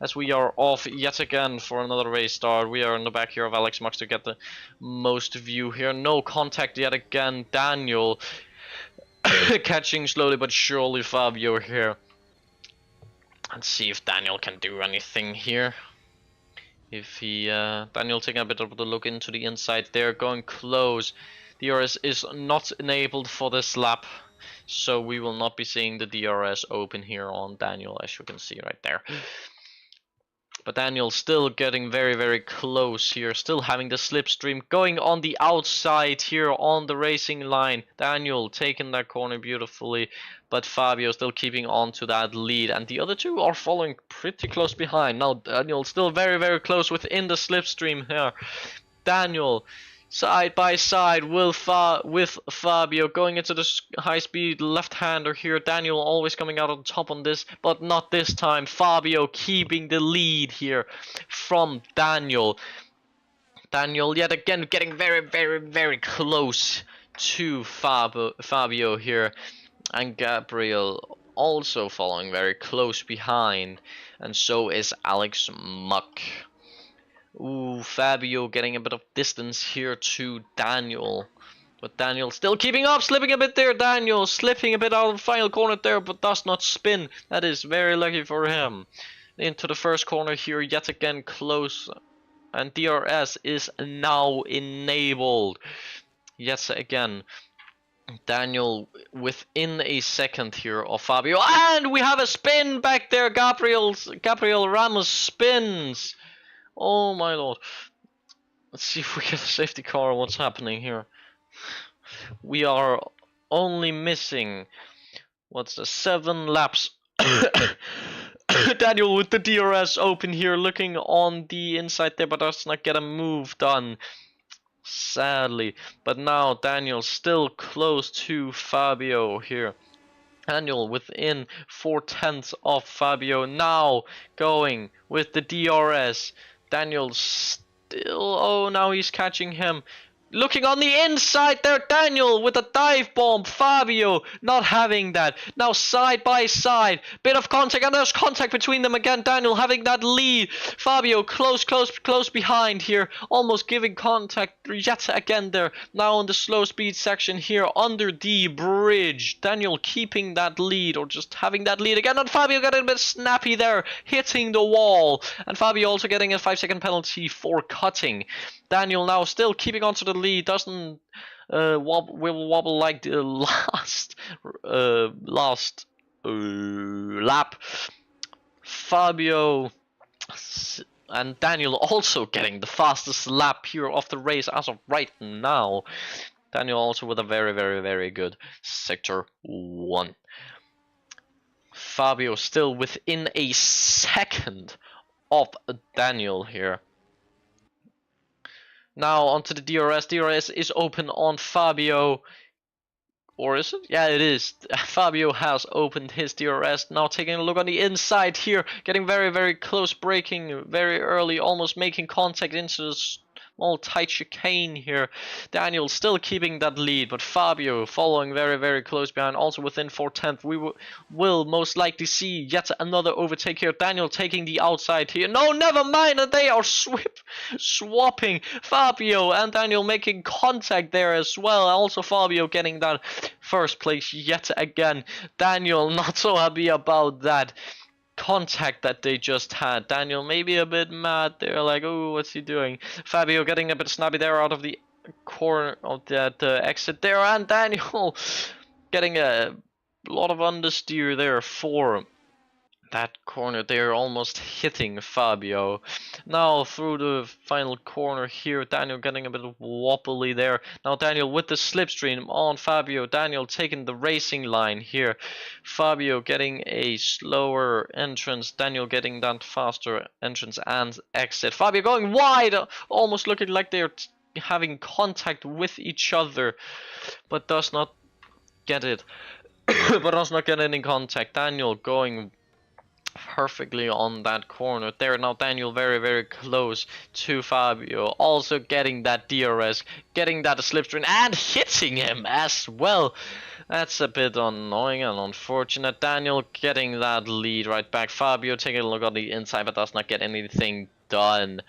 As we are off yet again for another race start. We are in the back here of Alex Mux to get the most view here. No contact yet again. Daniel catching slowly but surely Fabio here. Let's see if Daniel can do anything here. If he, Daniel taking a bit of a look into the inside there, going close. DRS is not enabled for this lap, so we will not be seeing the DRS open here on Daniel, as you can see right there. But Daniel still getting very close here, still having the slipstream going on the outside here on the racing line. Daniel taking that corner beautifully, but Fabio still keeping on to that lead, and the other two are following pretty close behind. Now Daniel still very close within the slipstream here. Daniel side by side with Fabio going into the high-speed left-hander here. Daniel always coming out on top on this, but not this time. Fabio keeping the lead here from Daniel. Daniel yet again getting very close to Fabio here, and Gabriel also following very close behind, and so is Alex Muck. Ooh, Fabio getting a bit of distance here to Daniel. But Daniel still keeping up, slipping a bit there. Daniel slipping a bit out of the final corner there, but does not spin. That is very lucky for him. Into the first corner here, yet again close. And DRS is now enabled. Yet again, Daniel within a second here of Fabio. And we have a spin back there. Gabriel Ramos spins. Oh my lord. Let's see if we get a safety car. What's happening here? We are only missing, what's the 7 laps. Daniel with the DRS open here, looking on the inside there, but does not get a move done, sadly. But now Daniel still close to Fabio here. Daniel within 4/10 of Fabio, now going with the DRS. Daniel still, oh, now he's catching him. Looking on the inside there, Daniel with a dive bomb. Fabio not having that. Now side by side. Bit of contact, and there's contact between them again. Daniel having that lead. Fabio close behind here. Almost giving contact yet again there. Now on the slow speed section here under the bridge. Daniel keeping that lead, or just having that lead again. And Fabio getting a bit snappy there. Hitting the wall. And Fabio also getting a 5-second penalty for cutting. Daniel now still keeping on to the lead, doesn't wobble like the last lap. Fabio and Daniel also getting the fastest lap here of the race as of right now. Daniel also with a very good sector 1. Fabio still within a second of Daniel here. Now onto the DRS. DRS is open on Fabio. Or is it? Yeah, it is. Fabio has opened his DRS. Now taking a look on the inside here. Getting very close, braking very early. Almost making contact into the small tight chicane here. Daniel still keeping that lead. But Fabio following very close behind. Also within 4/10. We will most likely see yet another overtake here. Daniel taking the outside here. No, never mind. And they are swapping. Fabio and Daniel making contact there as well. Also Fabio getting that first place yet again. Daniel not so happy about that contact that they just had. Daniel maybe a bit mad there, like, oh, what's he doing? Fabio getting a bit snappy there out of the corner of that exit there, and Daniel getting a lot of understeer there for that corner there, almost hitting Fabio. Now through the final corner here, Daniel getting a bit wobbly there. Now Daniel with the slipstream on Fabio. Daniel taking the racing line here. Fabio getting a slower entrance. Daniel getting that faster entrance and exit. Fabio going wide, almost looking like they're having contact with each other, but does not get it. But does not get any contact. Daniel going perfectly on that corner there. Now Daniel very close to Fabio, also getting that DRS, getting that slipstream and hitting him as well. That's a bit annoying and unfortunate. Daniel getting that lead right back. Fabio taking a look on the inside but does not get anything done.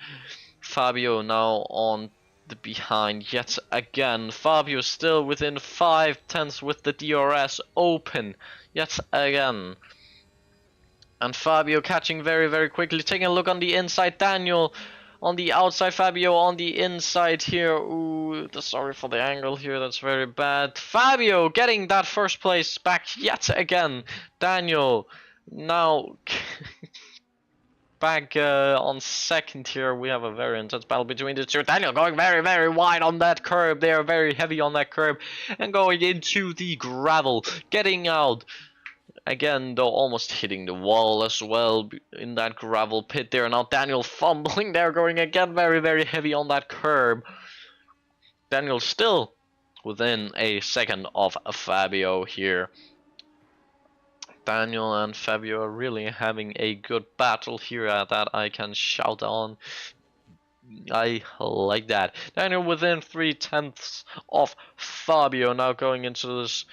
Fabio now on the behind yet again. Fabio still within 5/10 with the DRS open yet again. And Fabio catching very quickly, taking a look on the inside. Daniel on the outside, Fabio on the inside here. Ooh, sorry for the angle here, that's very bad. Fabio getting that first place back yet again. Daniel now back on second here. We have a very intense battle between the two. Daniel going very wide on that curb there, very heavy on that curb, and going into the gravel, getting out. Again, though, almost hitting the wall as well in that gravel pit there. Now Daniel fumbling there, going again very heavy on that curb. Daniel still within a second of Fabio here. Daniel and Fabio are really having a good battle here that I can shout on. I like that. Daniel within 3/10 of Fabio, now going into this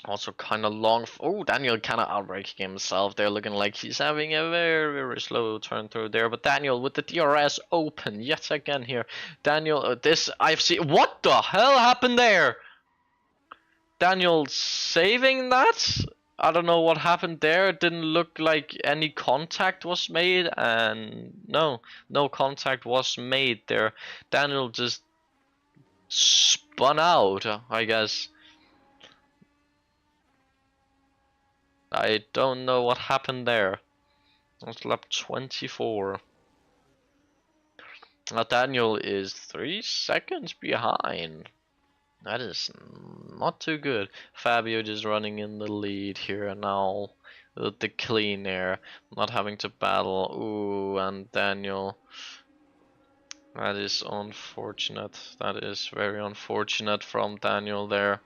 also kind of long. Oh, Daniel kind of outbraking himself there, looking like he's having a very slow turn through there. But Daniel with the DRS open yet again here. Daniel, this I've seen. What the hell happened there? Daniel saving that? I don't know what happened there. It didn't look like any contact was made, and no contact was made there. Daniel just spun out, I guess. I don't know what happened there. That's lap 24. Now Daniel is 3 seconds behind. That is not too good. Fabio just running in the lead here now with the clean air, not having to battle. Ooh, and Daniel. That is unfortunate. That is very unfortunate from Daniel there.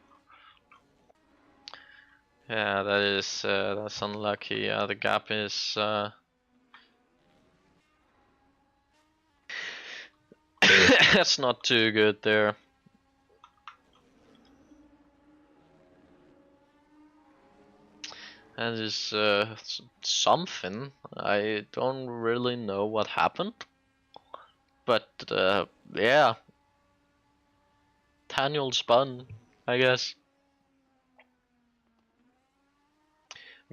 Yeah, that is that's unlucky. The gap is That's not too good there. That is something. I don't really know what happened. But yeah. Daniel spun, I guess.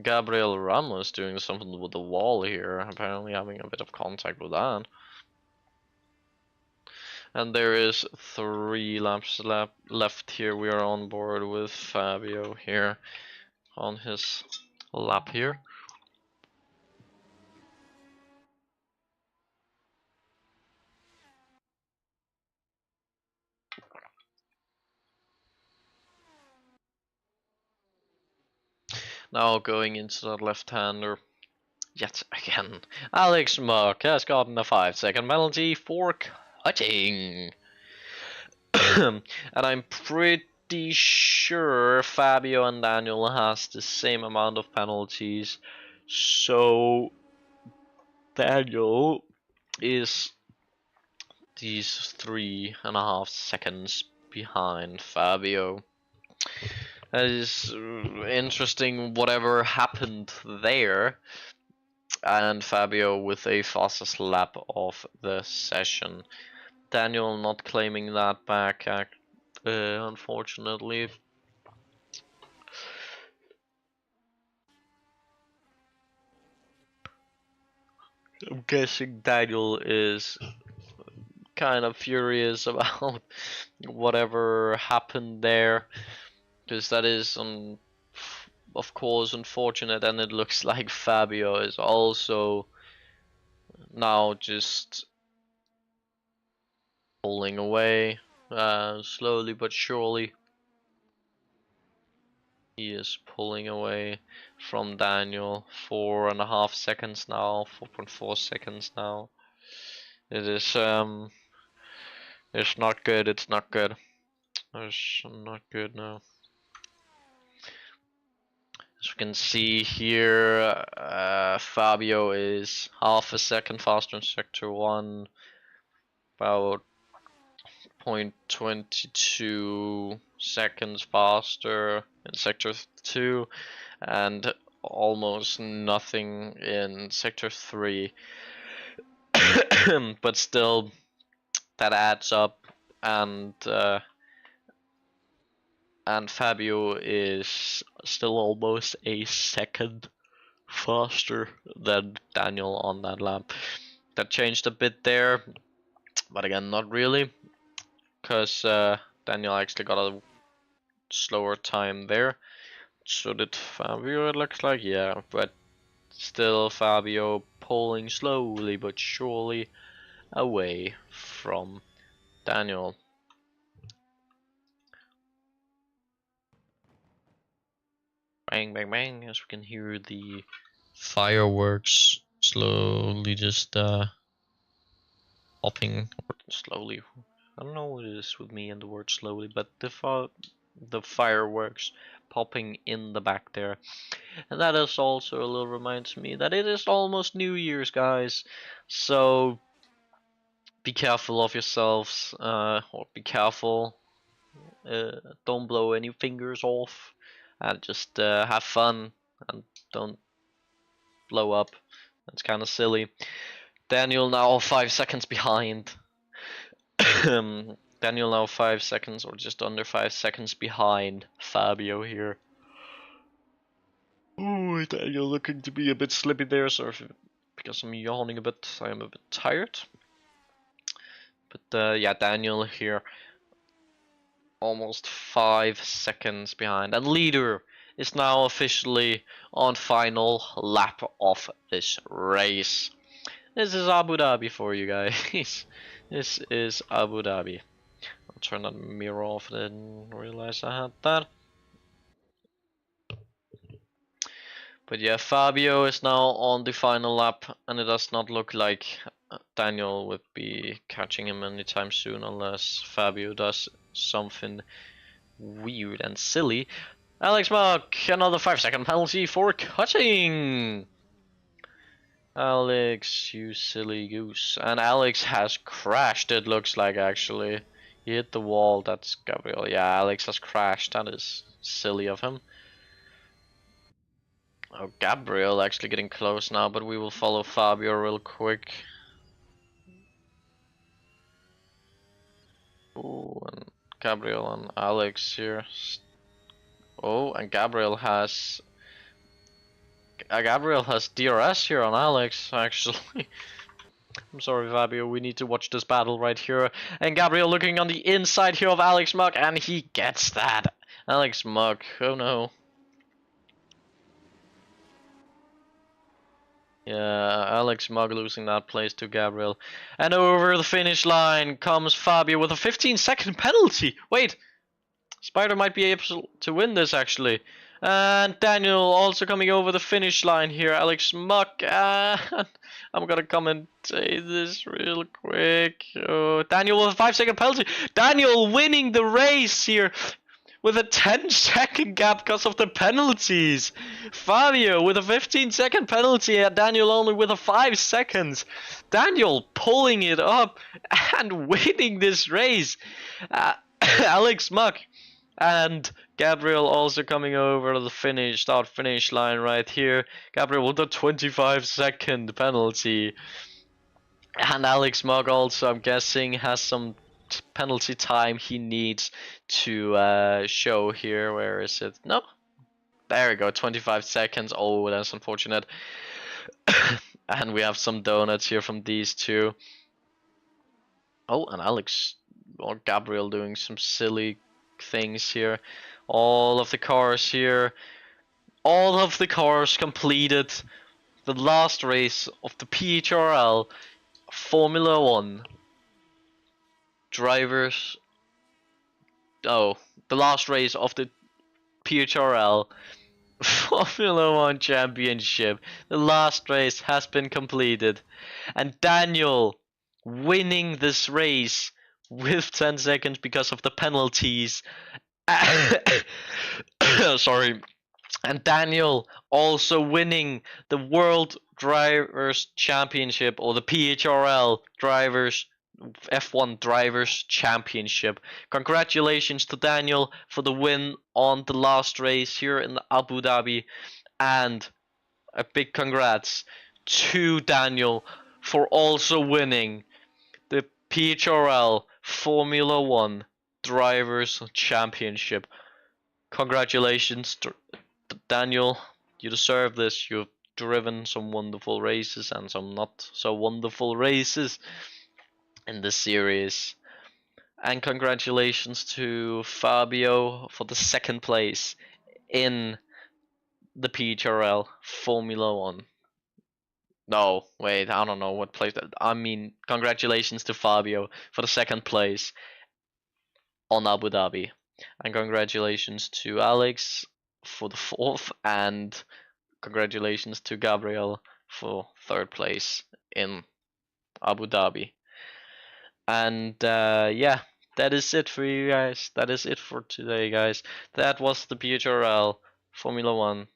Gabriel Ramos doing something with the wall here, apparently having a bit of contact with that. And there is 3 laps left here. We are on board with Fabio here on his lap here. Now going into that left-hander yet again. Alex Mock has gotten a 5-second penalty for cutting. And I'm pretty sure Fabio and Daniel has the same amount of penalties. So Daniel is these 3.5 seconds behind Fabio. That is interesting, whatever happened there. And Fabio with a fastest lap of the session. Daniel not claiming that back, unfortunately. I'm guessing Daniel is kind of furious about whatever happened there, because that is of course unfortunate, and it looks like Fabio is also now just pulling away slowly but surely. He is pulling away from Daniel. 4.5 seconds now, 4.4 seconds now. It is it's not good, it's not good. It's not good now. As we can see here, Fabio is half a second faster in sector 1, about 0.22 seconds faster in sector 2, and almost nothing in sector 3. But still, that adds up, and Fabio is still almost a second faster than Daniel on that lap. That changed a bit there, but again, not really, because Daniel actually got a slower time there. So did Fabio, it looks like, yeah, but still Fabio pulling slowly but surely away from Daniel. Bang, bang, bang, as we can hear the fireworks slowly just popping, slowly. I don't know what it is with me and the word slowly, but the fireworks popping in the back there. And that is also a little reminds me that it is almost New Year's, guys. So be careful of yourselves, or be careful. Don't blow any fingers off, and just have fun and don't blow up. That's kind of silly. Daniel now 5 seconds behind. Daniel now 5 seconds, or just under 5 seconds behind Fabio here. Oh, Daniel looking to be a bit slippy there, so because I'm yawning a bit, I am a bit tired. But yeah, Daniel here almost 5 seconds behind, and leader is now officially on final lap of this race. This is Abu Dhabi for you guys. This is Abu Dhabi. I'll turn that mirror off, didn't realize I had that. But yeah, Fabio is now on the final lap, and it does not look like Daniel would be catching him anytime soon unless Fabio does something weird and silly. Alex Mark, another 5-second penalty for cutting! Alex, you silly goose. And Alex has crashed, it looks like, actually. He hit the wall, that's Gabriel. Yeah, Alex has crashed, that is silly of him. Oh, Gabriel actually getting close now, but we will follow Fabio real quick. Oh, and Gabriel and Alex here. Oh, and Gabriel has DRS here on Alex, actually. I'm sorry, Fabio, we need to watch this battle right here. And Gabriel looking on the inside here of Alex Muck, and he gets that. Alex Muck, oh no. Yeah, Alex Muck losing that place to Gabriel. And over the finish line comes Fabio with a 15-second penalty. Wait, Spider might be able to win this, actually. And Daniel also coming over the finish line here. Alex Muck. I'm gonna come and say this real quick. Oh, Daniel with a 5-second penalty. Daniel winning the race here with a 10-second gap because of the penalties. Fabio with a 15-second penalty and Daniel only with a 5 seconds. Daniel pulling it up and winning this race. Alex Muck and Gabriel also coming over the start finish line right here. Gabriel with a 25-second penalty. And Alex Muck also, I'm guessing, has some penalty time he needs to show here. Where is it? No. There we go, 25 seconds. Oh, that's unfortunate. And we have some donuts here from these two. Oh, and Alex or Gabriel doing some silly things here. All of the cars here. All of the cars completed the last race of the PHRL Formula 1 drivers. Oh, the last race of the PHRL Formula 1 Championship. The last race has been completed. And Daniel winning this race with 10 seconds because of the penalties. Sorry. And Daniel also winning the World Drivers Championship, or the PHRL Drivers F1 Drivers Championship. Congratulations to Daniel for the win on the last race here in Abu Dhabi, and a big congrats to Daniel for also winning the PHRL Formula 1 Drivers Championship. Congratulations to Daniel, you deserve this. You've driven some wonderful races and some not so wonderful races in this series. And congratulations to Fabio for the 2nd place in the PHRL Formula 1. No, wait, I don't know what place that. I mean, congratulations to Fabio for the 2nd place on Abu Dhabi. And congratulations to Alex for the 4th, and congratulations to Gabriel for 3rd place in Abu Dhabi. And yeah, that is it for you guys. That is it for today, guys. That was the PHRL Formula 1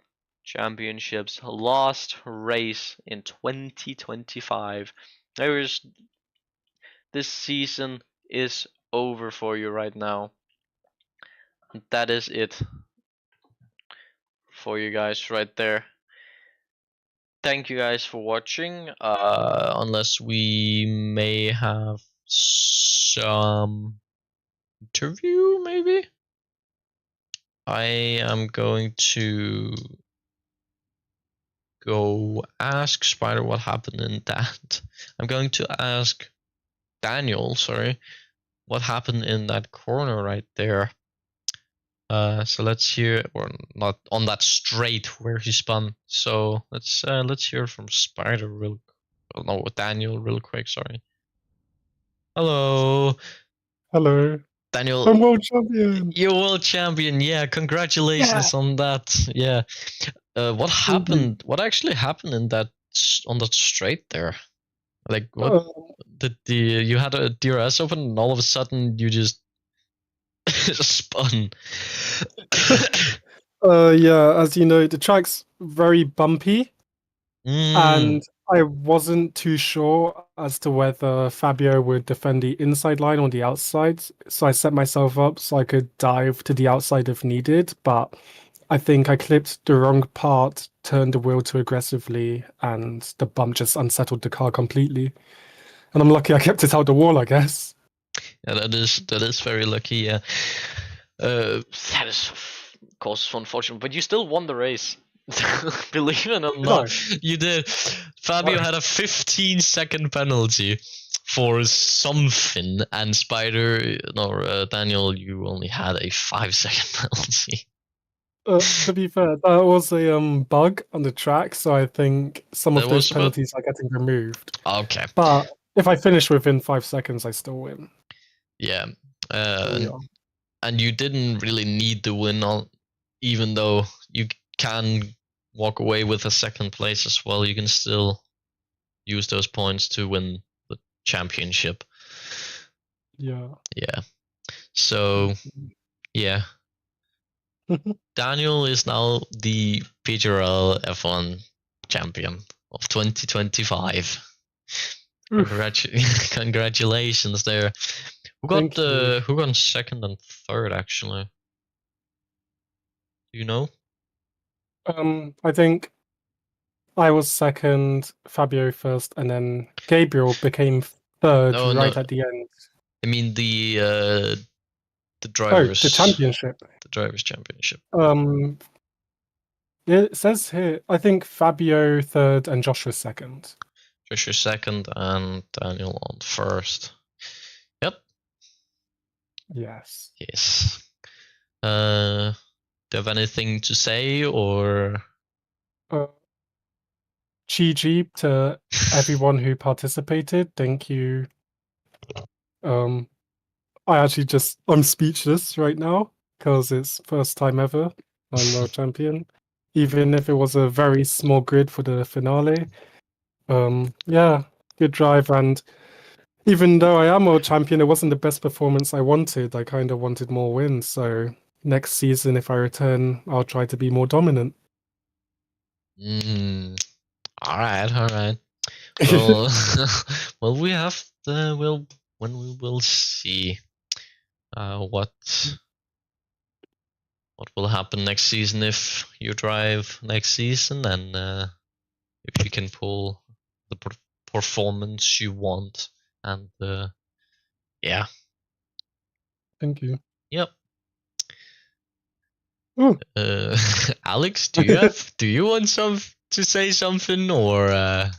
Championships last race in 2025. This season is over for you right now. And that is it for you guys right there. Thank you guys for watching. Unless we may have some interview, maybe. I am going to go ask Spider what happened in that. I'm going to ask Daniel, sorry, what happened in that corner right there. So let's hear, or not on that straight where he spun. So let's hear from Spider Daniel real quick. Sorry. Hello. Hello. Daniel. I'm world champion. You're world champion. Yeah, congratulations on that. Yeah. What happened? What actually happened in that on that straight there? Like, what did you had a DRS open and all of a sudden you just spun? Yeah, as you know, the track's very bumpy, and I wasn't too sure as to whether Fabio would defend the inside line or the outside, so I set myself up so I could dive to the outside if needed, but I think I clipped the wrong part, turned the wheel too aggressively, and the bump just unsettled the car completely. And I'm lucky I kept it out the wall, I guess. Yeah, that is very lucky. Yeah, that is of course unfortunate, but you still won the race. Believe it or not, you did. Fabio had a 15-second penalty for something, and Daniel, you only had a 5-second penalty. To be fair, that was a bug on the track, so I think some of There those was a bug? penalties are getting removed. Okay. But if I finish within 5 seconds, I still win. Yeah. Yeah. And you didn't really need the win, even though you can walk away with a second place as well. You can still use those points to win the championship. Yeah. Yeah. So, yeah. Daniel is now the PHRL F1 champion of 2025. Congratulations there. Who got second and third actually? Do you know? I think I was second, Fabio first, and then Gabriel became third at the end. I mean the drivers. Oh, the championship. The drivers' championship. It says here, I think Fabio third and Joshua second. Joshua second and Daniel on first. Yep. Yes. Yes. Do you have anything to say or? GG to everyone who participated. Thank you. I'm speechless right now because it's first time ever I'm world champion. Even if it was a very small grid for the finale. Yeah, good drive. And even though I am world champion, it wasn't the best performance I wanted. I kind of wanted more wins. So next season, if I return, I'll try to be more dominant. All right. Well, well, we have when we will see what will happen next season if you drive next season, and if you can pull the performance you want, and yeah. Thank you. Yep. Alex, do you want to say something, or are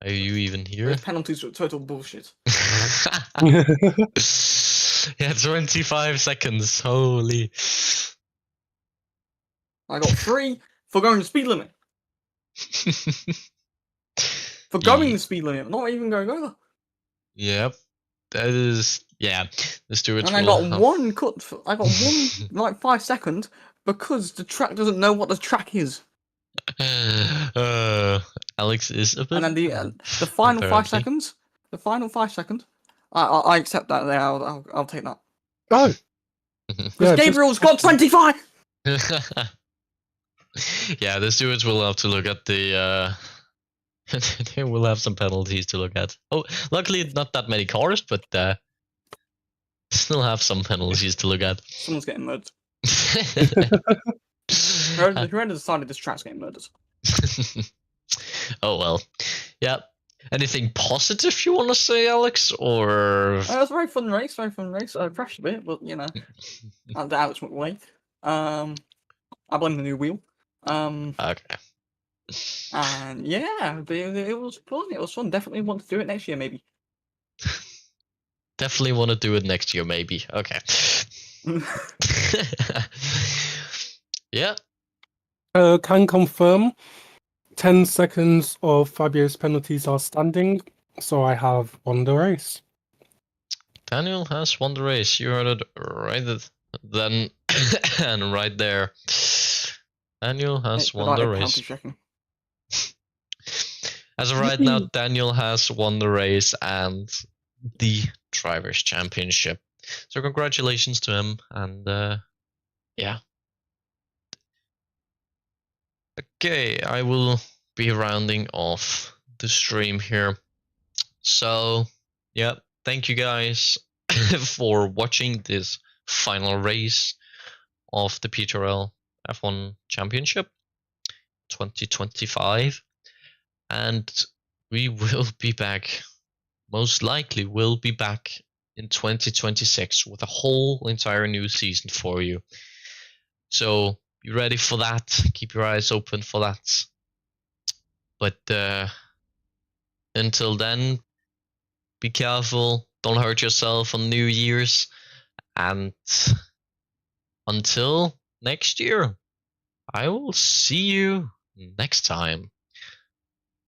you even here? Those penalties are total bullshit. Yeah, 25 seconds. Holy. I got 3 for going the speed limit. For going the speed limit, not even going over. Yep. That is, yeah. The stewards. And I got one cut. I got one like 5 seconds because the track doesn't know what the track is. Alex is a bit. And then the final 5 seconds. The final 5 seconds. I accept that. There, I'll take that. Oh. Because Gabriel's got 25. Yeah, the stewards will have to look at the. They will have some penalties to look at. Oh, luckily not that many cars, but still have some penalties to look at. Someone's getting murdered. Whoever decided this track's getting murdered. Oh well, yeah. Anything positive you want to say, Alex? Or it was a very fun race. I crashed a bit, but you know, Alex went away. I blame the new wheel. Okay. And yeah, it was fun. It was fun. Definitely want to do it next year, maybe. Definitely want to do it next year, maybe. Okay. Yeah. Can confirm 10 seconds of Fabio's penalties are standing, so I have won the race. Daniel has won the race. You heard it right then and right there. Daniel has won the race. As of right now, Daniel has won the race and the Drivers' Championship. So congratulations to him, and yeah. Okay, I will be rounding off the stream here. So, yeah, thank you guys for watching this final race of the PHRL F1 Championship 2025. And we will be back, most likely will be back in 2026 with a whole entire new season for you. So be ready for that. Keep your eyes open for that. But until then, be careful. Don't hurt yourself on New Year's. And until next year, I will see you next time.